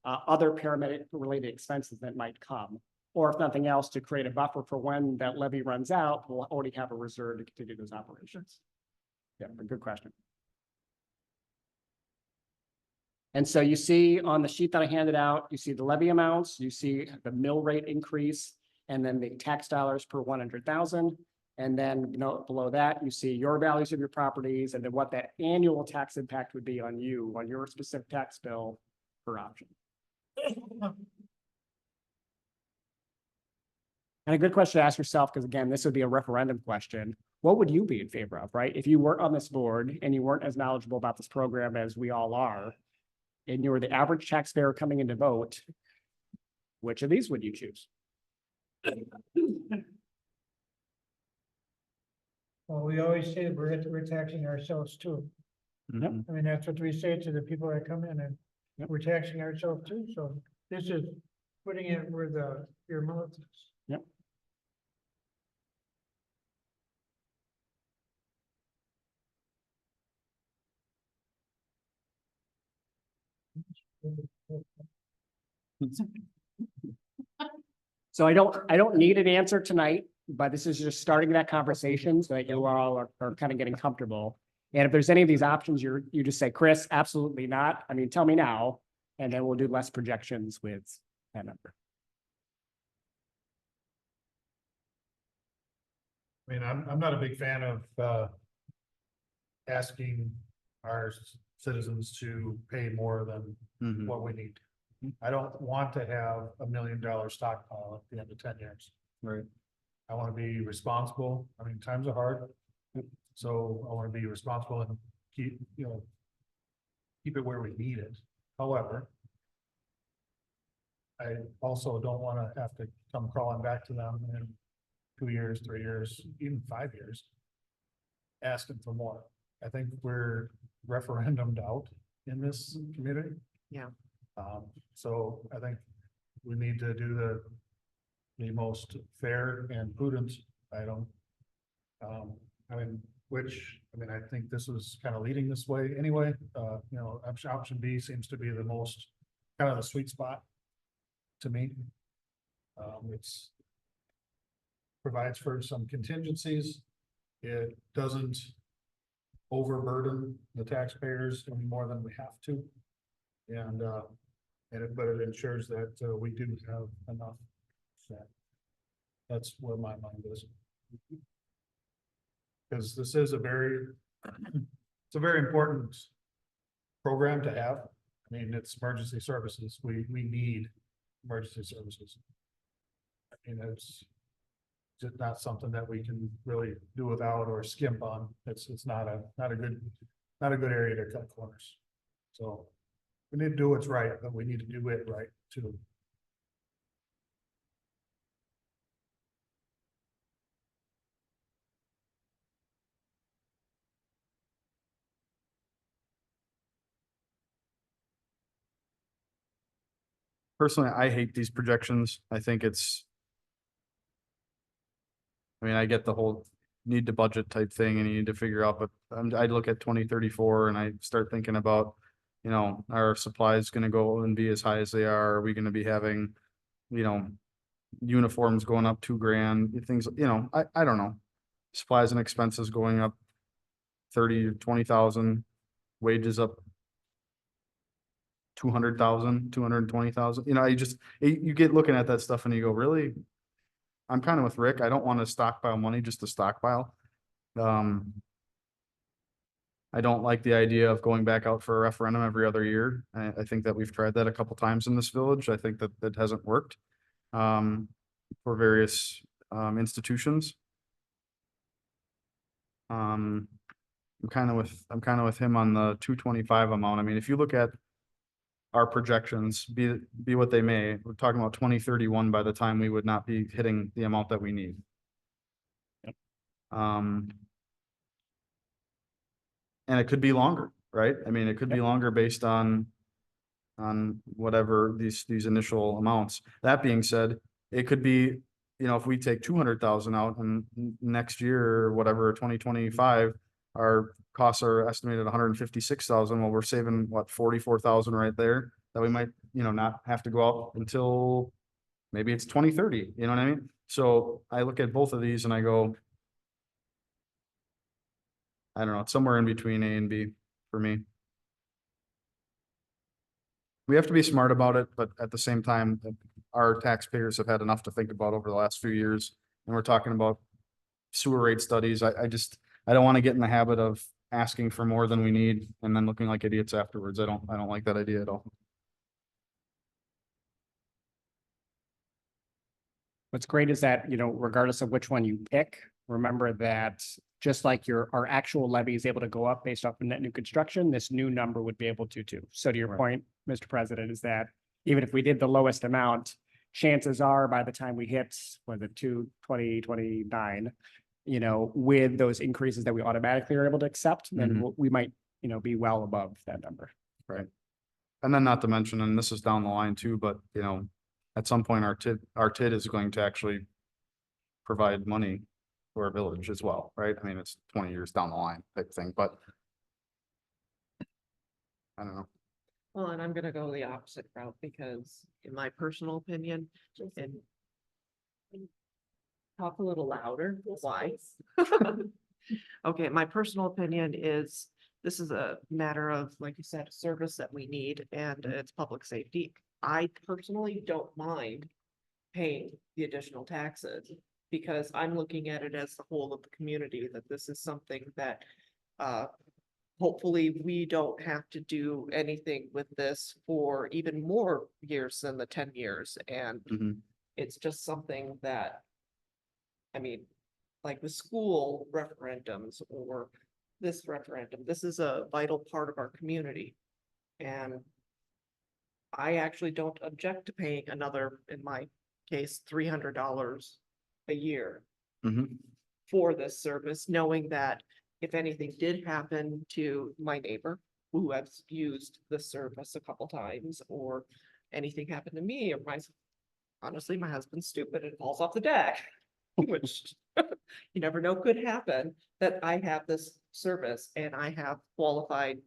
other paramedic-related expenses that might come. Or if nothing else, to create a buffer for when that levy runs out, we'll already have a reserve to continue those operations. Yeah, a good question. And so you see on the sheet that I handed out, you see the levy amounts, you see the mill rate increase, and then the tax dollars per 100,000. And then, you know, below that, you see your values of your properties and then what that annual tax impact would be on you, on your specific tax bill per option. And a good question to ask yourself, because again, this would be a referendum question. What would you be in favor of, right? If you weren't on this board and you weren't as knowledgeable about this program as we all are, and you were the average taxpayer coming in to vote, which of these would you choose? Well, we always say we're taxing ourselves too. Mhm. I mean, that's what we say to the people that come in and we're taxing ourselves too. So this is putting it where your mouth is. Yep. So I don't need an answer tonight, but this is just starting that conversation so that you all are kind of getting comfortable. And if there's any of these options, you just say, Chris, absolutely not. I mean, tell me now, and then we'll do less projections with that number. I mean, I'm not a big fan of asking our citizens to pay more than Mhm. what we need. I don't want to have $1 million stockpile at the end of 10 years. Right. I want to be responsible. I mean, times are hard. So I want to be responsible and keep it where we need it. However, I also don't want to have to come crawling back to them in 2 years, 3 years, even 5 years, asking for more. I think we're referendumed out in this community. Yeah. So I think we need to do the most fair and prudent item. I think this was kind of leading this way anyway. Option B seems to be the most kind of the sweet spot to me. It's provides for some contingencies. It doesn't overburden the taxpayers any more than we have to. But it ensures that we do have enough. So that's where my mind is. Because this is it's a very important program to have. I mean, it's emergency services. We need emergency services. I mean, it's just not something that we can really do without or skimp on. It's not a good area to cut corners. So we need to do what's right, but we need to do it right too. Personally, I hate these projections. I think I get the whole need to budget type thing and you need to figure out, but I look at 2034 and I start thinking about, our supplies gonna go and be as high as they are? Are we gonna be having, uniforms going up $2,000, things, I don't know. Supplies and expenses going up 30 or 20,000. wages up 200,000, 220,000. You know, you get looking at that stuff and you go, really? I'm kind of with Rick. I don't want to stockpile money just to stockpile. I don't like the idea of going back out for a referendum every other year. I think that we've tried that a couple times in this village. I think that that hasn't worked for various institutions. I'm kind of with him on the 225 amount. I mean, if you look at our projections, be what they may, we're talking about 2031 by the time we would not be hitting the amount that we need. Yep. And it could be longer, right? I mean, it could be longer based on whatever these initial amounts. That being said, it could be, you know, if we take 200,000 out and next year or whatever, 2025, our costs are estimated 156,000. Well, we're saving what, 44,000 right there that we might, you know, not have to go out until maybe it's 2030, you know what I mean? So I look at both of these and I go, I don't know, it's somewhere in between A and B for me. We have to be smart about it, but at the same time, our taxpayers have had enough to think about over the last few years. And we're talking about sewer rate studies. I don't want to get in the habit of asking for more than we need and then looking like idiots afterwards. I don't like that idea at all. What's great is that, you know, regardless of which one you pick, remember that just like our actual levy is able to go up based off of net new construction, this new number would be able to too. So to your Right. point, Mr. President, is that even if we did the lowest amount, chances are by the time we hit, was it 2029, you know, with those increases that we automatically are able to accept, then we might, you know, be well above that number. Right. And then not to mention, and this is down the line too, but you know, at some point our TID is going to actually provide money for our village as well, right? I mean, it's 20 years down the line type thing, but I don't know. Well, and I'm gonna go the opposite route because in my personal opinion, and talk a little louder, why? Okay, my personal opinion is this is a matter of, like you said, service that we need and it's public safety. I personally don't mind paying the additional taxes because I'm looking at it as the whole of the community, that this is something that hopefully we don't have to do anything with this for even more years than the 10 years. And it's just something that, I mean, like the school referendums or this referendum, this is a vital part of our community. And I actually don't object to paying another, in my case, $300 a year for this service, knowing that if anything did happen to my neighbor who has used the service a couple times, or anything happened to me, or honestly, my husband's stupid and falls off the deck, which you never know could happen, that I have this service and I have qualified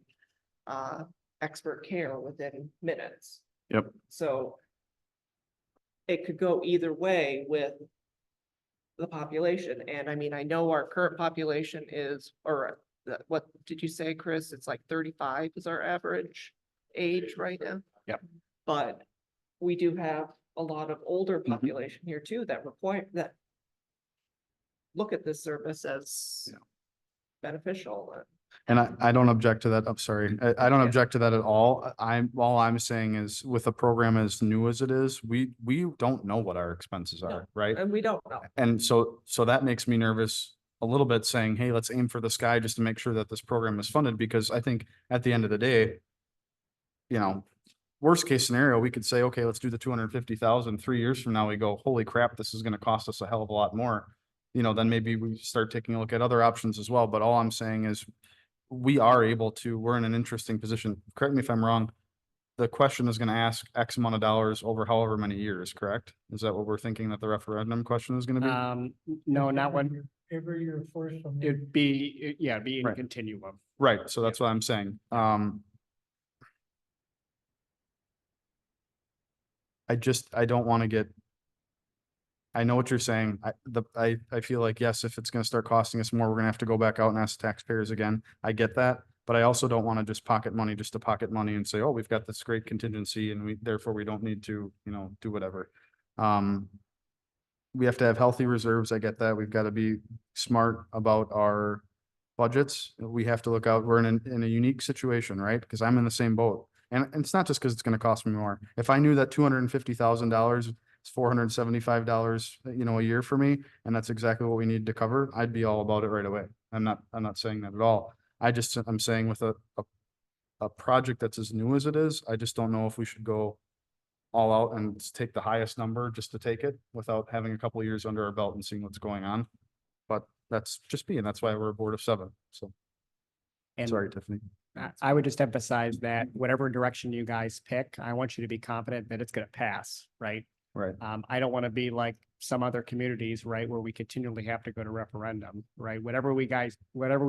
expert care within minutes. Yep. So it could go either way with the population. And I mean, I know our current population is, or what did you say, Chris? It's like 35 is our average age right now. Yep. But we do have a lot of older population here too that look at this service as beneficial. And I don't object to that. I'm sorry. I don't Yeah. object to that at all. All I'm saying is with a program as new as it is, we don't know what our expenses are, right? And we don't know. And so that makes me nervous a little bit, saying, hey, let's aim for the sky just to make sure that this program is funded, because I think at the end of the day, you know, worst case scenario, we could say, okay, let's do the 250,000. 3 years from now, we go, holy crap, this is going to cost us a hell of a lot more. You know, then maybe we start taking a look at other options as well. But all I'm saying is we're in an interesting position. Correct me if I'm wrong. The question is going to ask X amount of dollars over however many years, correct? Is that what we're thinking that the referendum question is going to be? No, not one. Every year forced on. It'd be, yeah, be in Right. continuum. Right. So that's what I'm saying. I don't want to get, I know what you're saying. I feel like, yes, if it's going to start costing us more, we're going to have to go back out and ask taxpayers again. I get that. But I also don't want to just pocket money just to pocket money and say, oh, we've got this great contingency and therefore we don't need to, do whatever. We have to have healthy reserves. I get that. We've got to be smart about our budgets. We have to look out. We're in a unique situation, right? Because I'm in the same boat. And it's not just because it's going to cost me more. If I knew that $250,000 is $475, a year for me, and that's exactly what we need to cover, I'd be all about it right away. I'm not saying that at all. I'm saying with a project that's as new as it is, I just don't know if we should go all out and take the highest number just to take it without having a couple of years under our belt and seeing what's going on. But that's just me, and that's why we're a board of 7. So And sorry, Tiffany. I would just emphasize that whatever direction you guys pick, I want you to be confident that it's gonna pass, right? Right. I don't want to be like some other communities, right, where we continually have to go to referendum, right? Whatever we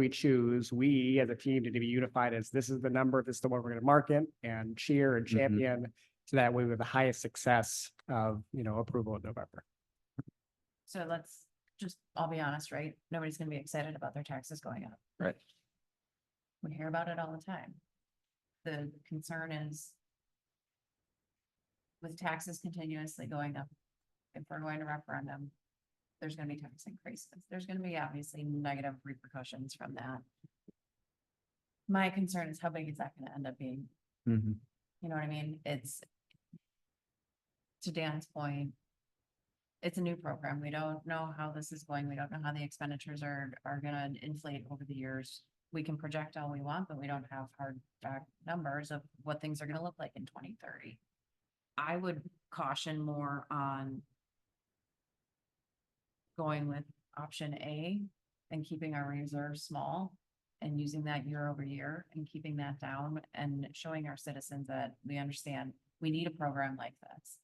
choose, we as a team need to be unified as this is the number, this is the one we're gonna market and cheer and champion. So that way we have the highest success of, approval in November. So let's just, I'll be honest, right? Nobody's gonna be excited about their taxes going up. Right. We hear about it all the time. The concern is with taxes continuously going up, if we're going to referendum, there's gonna be tax increases. There's gonna be obviously negative repercussions from that. My concern is how big is that gonna end up being? Mm-hmm. You know what I mean? It's, to Dan's point, it's a new program. We don't know how this is going. We don't know how the expenditures are gonna inflate over the years. We can project all we want, but we don't have hard fact numbers of what things are gonna look like in 2030. I would caution more on going with option A and keeping our reserves small and using that year over year and keeping that down and showing our citizens that we understand we need a program like this.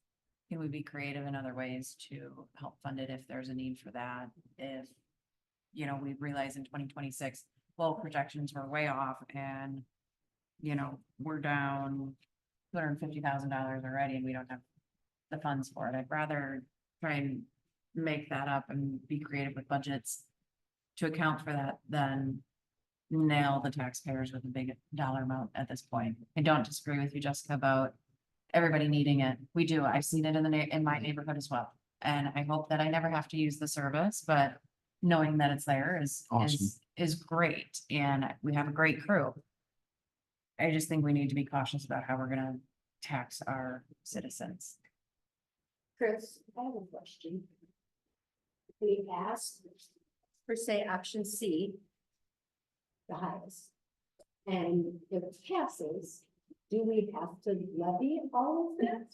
Can we be creative in other ways to help fund it if there's a need for that? If, we realize in 2026, well, projections were way off and, we're down $250,000 already and we don't have the funds for it. I'd rather try and make that up and be creative with budgets to account for that than nail the taxpayers with a big dollar amount at this point. I don't disagree with you, Jessica, about everybody needing it. We do. I've seen it in my neighborhood as well. And I hope that I never have to use the service, but knowing that it's there Awesome. is great. And we have a great crew. I just think we need to be cautious about how we're gonna tax our citizens. Chris, I have a question. We asked for, say, option C, the highest. And if it passes, do we have to levy all of that?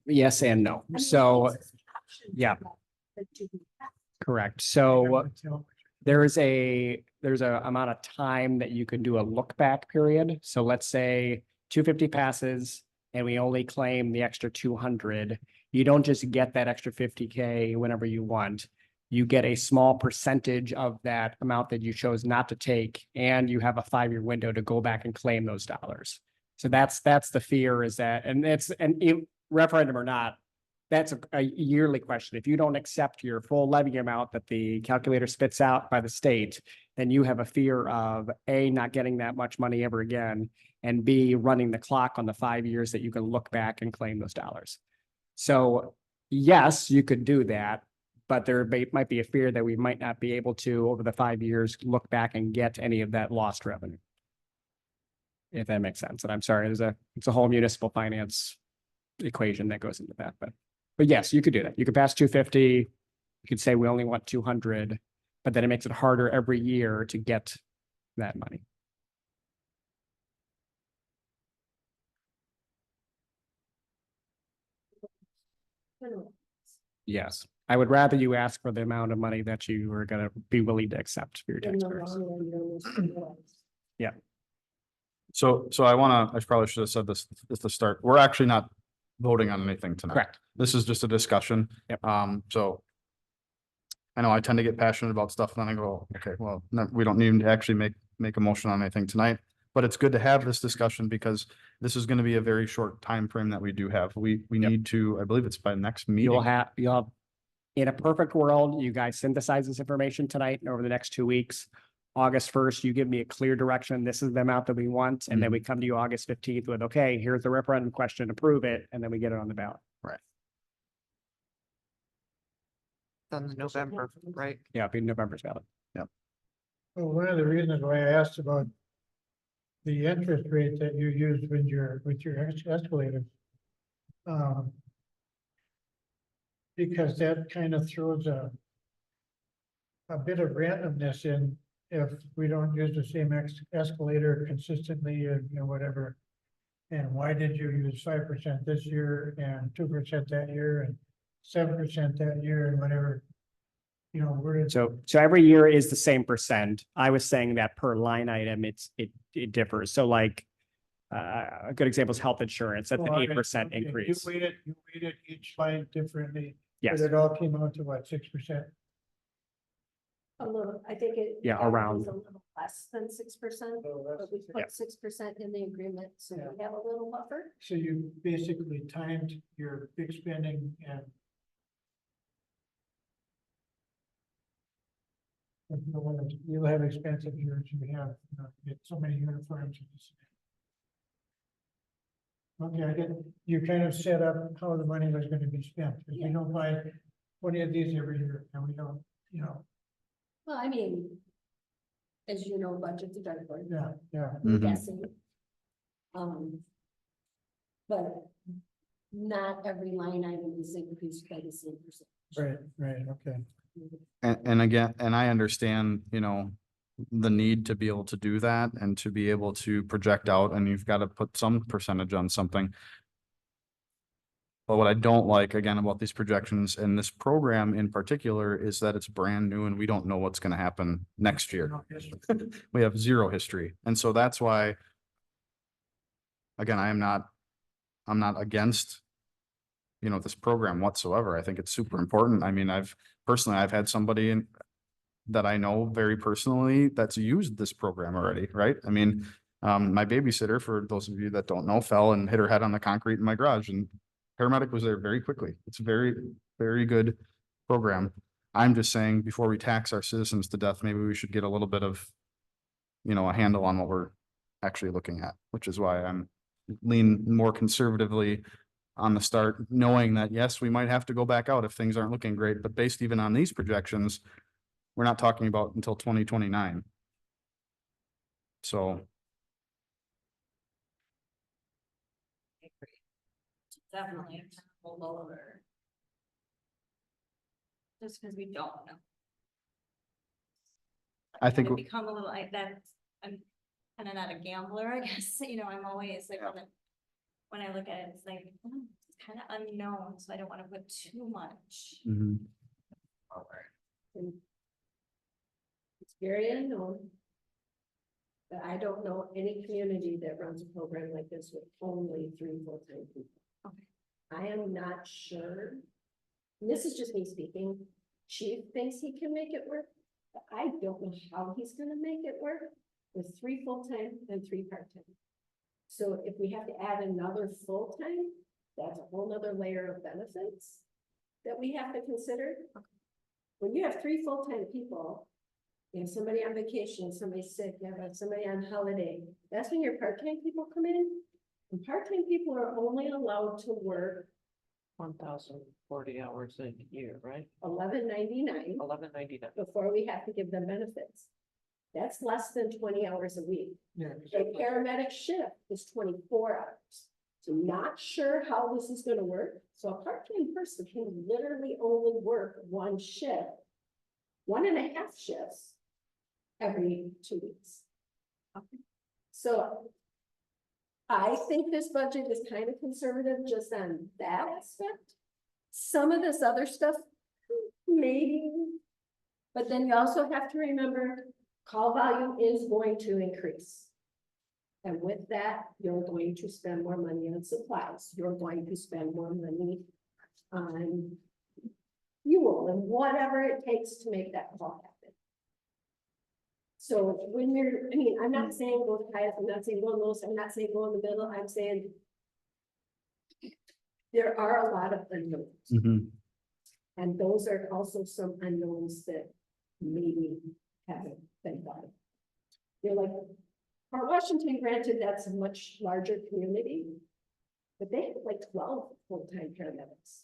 Yes and no. I mean, So, it's an option, yeah. but do we have correct. So there's a amount of time that you can do a look back period. So let's say 250 passes and we only claim the extra 200. You don't just get that extra 50K whenever you want. You get a small percentage of that amount that you chose not to take, and you have a 5-year window to go back and claim those dollars. So that's the fear, is that, and referendum or not, that's a yearly question. If you don't accept your full levy amount that the calculator spits out by the state, then you have a fear of A, not getting that much money ever again, and B, running the clock on the 5 years that you can look back and claim those dollars. So yes, you could do that, but there might be a fear that we might not be able to, over the 5 years, look back and get any of that lost revenue. If that makes sense. And I'm sorry, it's a whole municipal finance equation that goes into that, but yes, you could do that. You could pass 250. You could say we only want 200, but then it makes it harder every year to get that money. Yes, I would rather you ask for the amount of money that you are gonna be willing to accept for your in the taxpayers. long run? Yeah, So I probably should have said this at the start. We're actually not voting on anything tonight. correct. This is just a discussion. Yep. So I know I tend to get passionate about stuff and then I go, okay, well, no, we don't need to actually make a motion on anything tonight. But it's good to have this discussion because this is going to be a very short time frame that we do have. We Yep. need to, I believe it's by next meeting. You'll have In a perfect world, you guys synthesize this information tonight and over the next 2 weeks. August 1st, you give me a clear direction. This is the amount that we want. And then we come to you August 15th with, okay, here's the referendum question, approve it, and then we get it on the ballot. Then November, right? Yeah, it'll be November's ballot. Well, one of the reasons why I asked about the interest rate that you use with your escalators. Because that kind of throws a bit of randomness in if we don't use the same escalator consistently and, whatever. And why did you use 5% this year and 2% that year and 7% that year and whatever? So every year is the same percent. I was saying that per line item, it differs. So like, a good example is health insurance. That's an 8% increase. You weighted each line differently. Yes. But it all came out to what, 6%? A little, I think it. Yeah, probably around. was a little less than 6%, but we Yeah. put 6% in the agreement, so Yeah. we have a little buffer. So you basically timed your big spending and. You'll have expensive years, you have, get so many uniforms. Okay, I get, you kind of set up how the money was gonna be spent, because we don't buy 20 of these every year, and we don't, Well, I mean, as you know, budget's a dartboard, yeah. I'm guessing. But not every line item is increased by the same percentage. Right, okay. And again, and I understand, the need to be able to do that and to be able to project out, and you've got to put some percentage on something. But what I don't like, again, about these projections and this program in particular is that it's brand new and we don't know what's gonna happen next year. We have zero history. And so that's why, again, I'm not against, this program whatsoever. I think it's super important. I mean, I've had somebody that I know very personally that's used this program already, right? I mean, my babysitter, for those of you that don't know, fell and hit her head on the concrete in my garage, and paramedic was there very quickly. It's a very, very good program. I'm just saying, before we tax our citizens to death, maybe we should get a little bit of, a handle on what we're actually looking at, which is why I'm lean more conservatively on the start, knowing that, yes, we might have to go back out if things aren't looking great, but based even on these projections, we're not talking about until 2029. So. Definitely a lower. Just because we don't know. I think I've become a little, I'm kind of not a gambler, I guess, I'm always like, when I look at it, it's like, it's kind of unknown, so I don't want to put too much. Mhm. And it's very unknown. But I don't know any community that runs a program like this with only 3 full-time people. Okay. I am not sure. And this is just me speaking. Chief thinks he can make it work, but I don't know how he's gonna make it work with 3 full-time and 3 part-time. So if we have to add another full-time, that's a whole nother layer of benefits that we have to consider. When you have 3 full-time people, you have somebody on vacation, somebody sick, you have somebody on holiday, that's when your part-time people come in. And part-time people are only allowed to work 1,040 hours a year, right? $11.99 11.99. before we have to give them benefits. That's less than 20 hours a week. Yeah. A paramedic shift is 24 hours. So not sure how this is gonna work. So a part-time person can literally only work 1 shift, 1.5 shifts every 2 weeks. So I think this budget is kind of conservative just on that aspect. Some of this other stuff, maybe. But then you also have to remember, call volume is going to increase. And with that, you're going to spend more money on supplies. You're going to spend more money on fuel and whatever it takes to make that call happen. So when I'm not saying go highest, I'm not saying go lowest, I'm not saying go in the middle, I'm saying there are a lot of unknowns. Mhm. And those are also some unknowns that maybe haven't been done. You're like, Port Washington, granted, that's a much larger community, but they have like 12 full-time paramedics.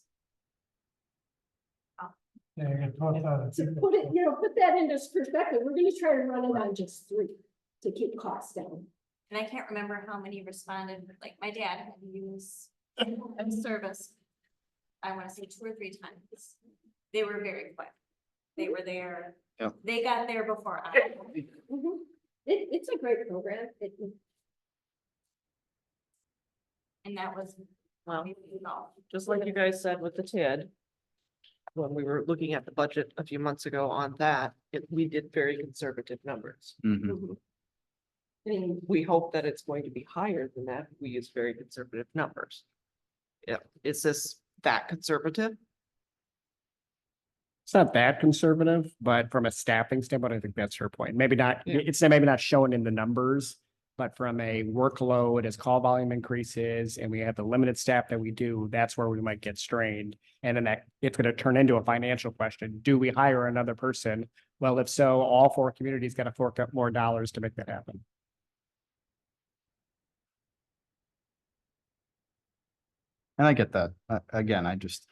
Yeah, you get 12,000 To people. put it, put that into perspective, we're gonna try to run it on just 3 to keep costs down. And I can't remember how many responded, like my dad had to use a service. I wanna say 2 or 3 times. They were very quick. They were there. Yeah. They got there before I. Mhm. It's a great program. And that was. Well, you know, just like you guys said with the TID. When we were looking at the budget a few months ago on that, we did very conservative numbers. Mhm. I mean, We hope that it's going to be higher than that. We use very conservative numbers. Yeah, is this that conservative? It's not that conservative, but from a staffing standpoint, I think that's her point. Maybe not, Yeah. it's maybe not shown in the numbers, but from a workload, as call volume increases and we have the limited staff that we do, that's where we might get strained. And then that it's going to turn into a financial question. Do we hire another person? Well, if so, all 4 communities got to fork up more dollars to make that happen. And I get that. Again, I don't-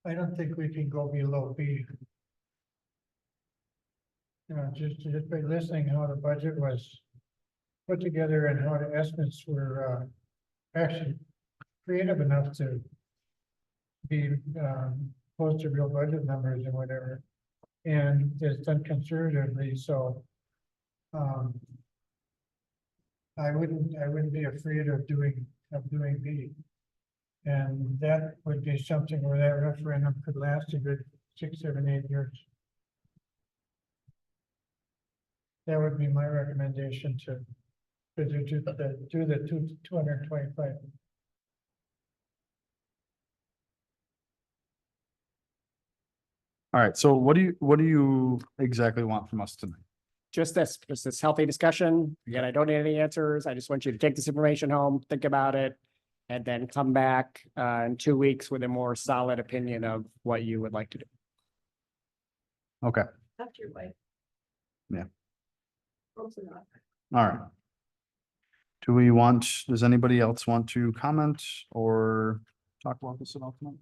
I don't think we can go below B. Just by listening how the budget was put together and how the estimates were actually creative enough to be close to real budget numbers and whatever. And it's done conservatively, so I wouldn't be afraid of doing B. And that would be something where that referendum could last a good 6, 7, 8 years. That would be my recommendation to do the 225. All right, so what do you exactly want from us tonight? Just this healthy discussion. Again, I don't need any answers. I just want you to take this information home, think about it, and then come back in 2 weeks with a more solid opinion of what you would like to do. Okay, talk to your wife. Yeah. Close enough. all right. Does anybody else want to comment or talk about this at all tonight?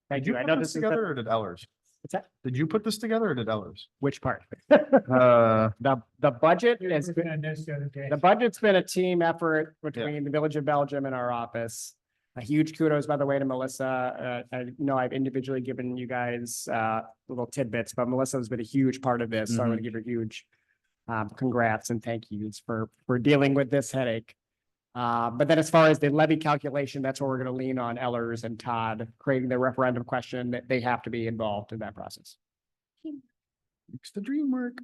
Thank Did you you. I put know this this is together or did Ellers? What's that? Did you put this together or did Ellers? Which part? Uh, The budget We were is, working on this the other day. the budget's been a team effort between the Village of Belgium and our office. A huge kudos, by the way, to Melissa. I know I've individually given you guys little tidbits, but Melissa's been a huge part of this. So I want to give her huge congrats and thank yous for dealing with this headache. But then as far as the levy calculation, that's where we're going to lean on Ellers and Todd creating the referendum question that they have to be involved in that process. makes the dream work.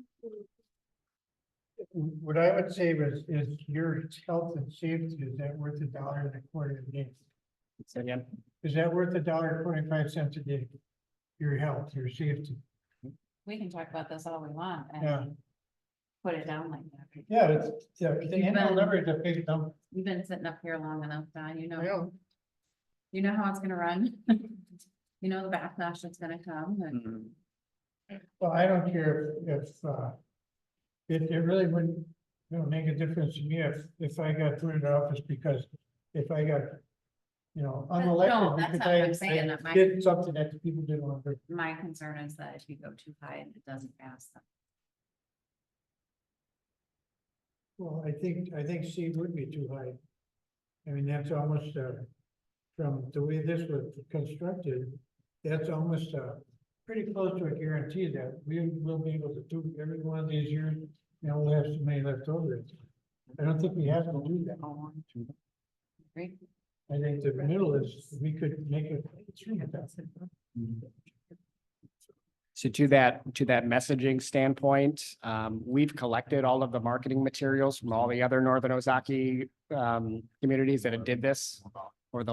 What I would say is your health and safety, is that worth $1.25 a day? Say again. Is that worth $1.25 a day? Your health, your safety. We can talk about this all we want Yeah. and put it down like that. Yeah, the You've annual been- number is a big number. We've been sitting up here long enough, Don, you know. Yeah. You know how it's gonna run. You know the backlash that's gonna come and Well, I don't care if it really wouldn't, make a difference to me if I got put in office, because if I got, No, unelected that's because not what I'm saying, I that my- did something that the people didn't want to do. my concern is that if you go too high and it doesn't pass them. Well, I think C would be too high. I mean, that's almost, from the way this was constructed, that's almost, pretty close to a guarantee that we will be able to do every one of these years, we'll have so many left over. I don't think we have to do that. Agree? I think the middle is, we could make it. So to that messaging standpoint, we've collected all of the marketing materials from all the other Northern Ozaki communities that did this for the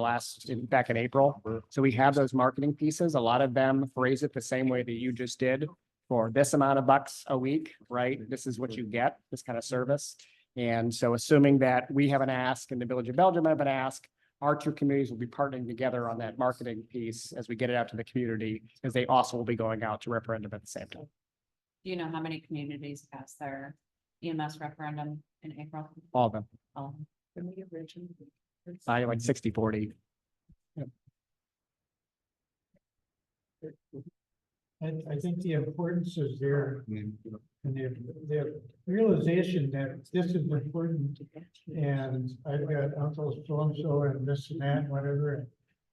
back in April. So we have those marketing pieces. A lot of them phrase it the same way that you just did. For this amount of bucks a week, right? This is what you get, this kind of service. And so assuming that we have an ask and the Village of Belgium have an ask, our two communities will be partnering together on that marketing piece as we get it out to the community, because they also will be going out to referendum at the same time. Do you know how many communities passed their EMS referendum in April? All of them, Oh, like 60-40. I think the importance is there. And the realization that this is important, and I've got uncle so-and-so and this and that, whatever.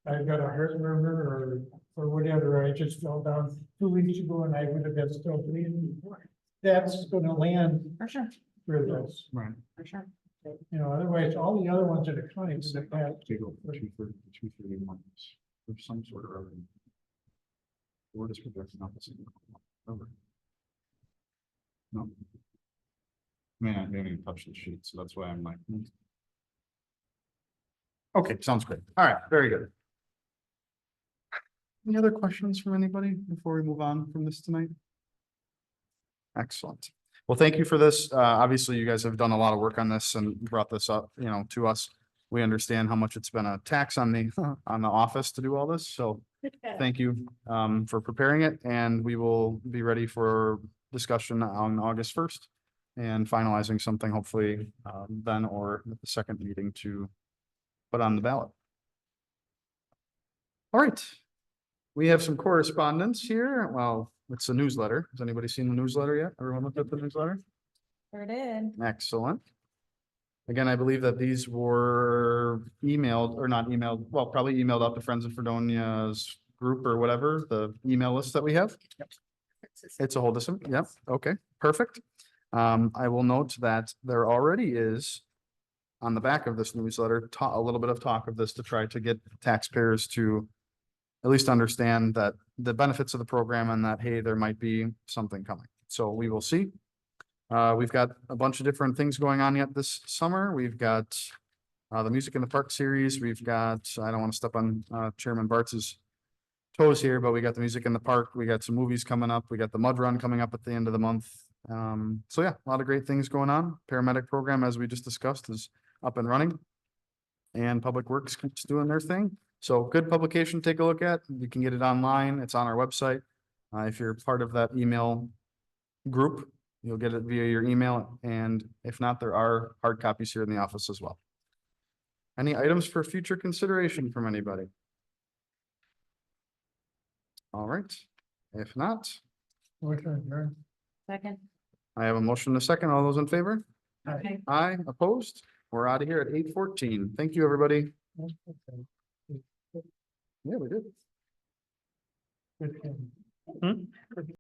And I've got a heart murmur or whatever, I just fell down 2 weeks ago and I would have been still bleeding. That's gonna land for sure, for this, Right. for sure. you know, otherwise, all the other ones that are coming, would have had There's some sort of revenue. We're just projecting out the same number. No. Man, I didn't even touch the sheet, so that's why I'm like. Okay, sounds great. All right, very good. Any other questions from anybody before we move on from this tonight? Excellent. Well, thank you for this. Obviously, you guys have done a lot of work on this and brought this up, to us. We understand how much it's been a tax on the, on the office to do all this, so thank you, for preparing it, and we will be ready for discussion on August 1st and finalizing something hopefully, then or at the second meeting to put on the ballot. All right. We have some correspondence here. Well, it's a newsletter. Has anybody seen the newsletter yet? Everyone looked at the newsletter? Sure did. Excellent. Again, I believe that these were emailed or not emailed, well, probably emailed out to Friends of Fredonia's group or whatever, the email list that we have. It's a whole different, yep, okay, perfect. I will note that there already is on the back of this newsletter, a little bit of talk of this to try to get taxpayers to at least understand that the benefits of the program and that, hey, there might be something coming. So we will see. We've got a bunch of different things going on yet this summer. We've got the Music in the Park series. We've got, I don't want to step on Chairman Bartz's toes here, but we got the Music in the Park. We got some movies coming up. We got the Mud Run coming up at the end of the month. So yeah, a lot of great things going on. Paramedic program, as we just discussed, is up and running. And Public Works keeps doing their thing. So good publication to take a look at. You can get it online. It's on our website. If you're part of that email group, you'll get it via your email. And if not, there are hard copies here in the office as well. Any items for future consideration from anybody? All right. If not, Second. I have a motion and a second. All those in favor? Okay. Aye, opposed? We're out of here at 8:14. Thank you, everybody. Yeah, we did.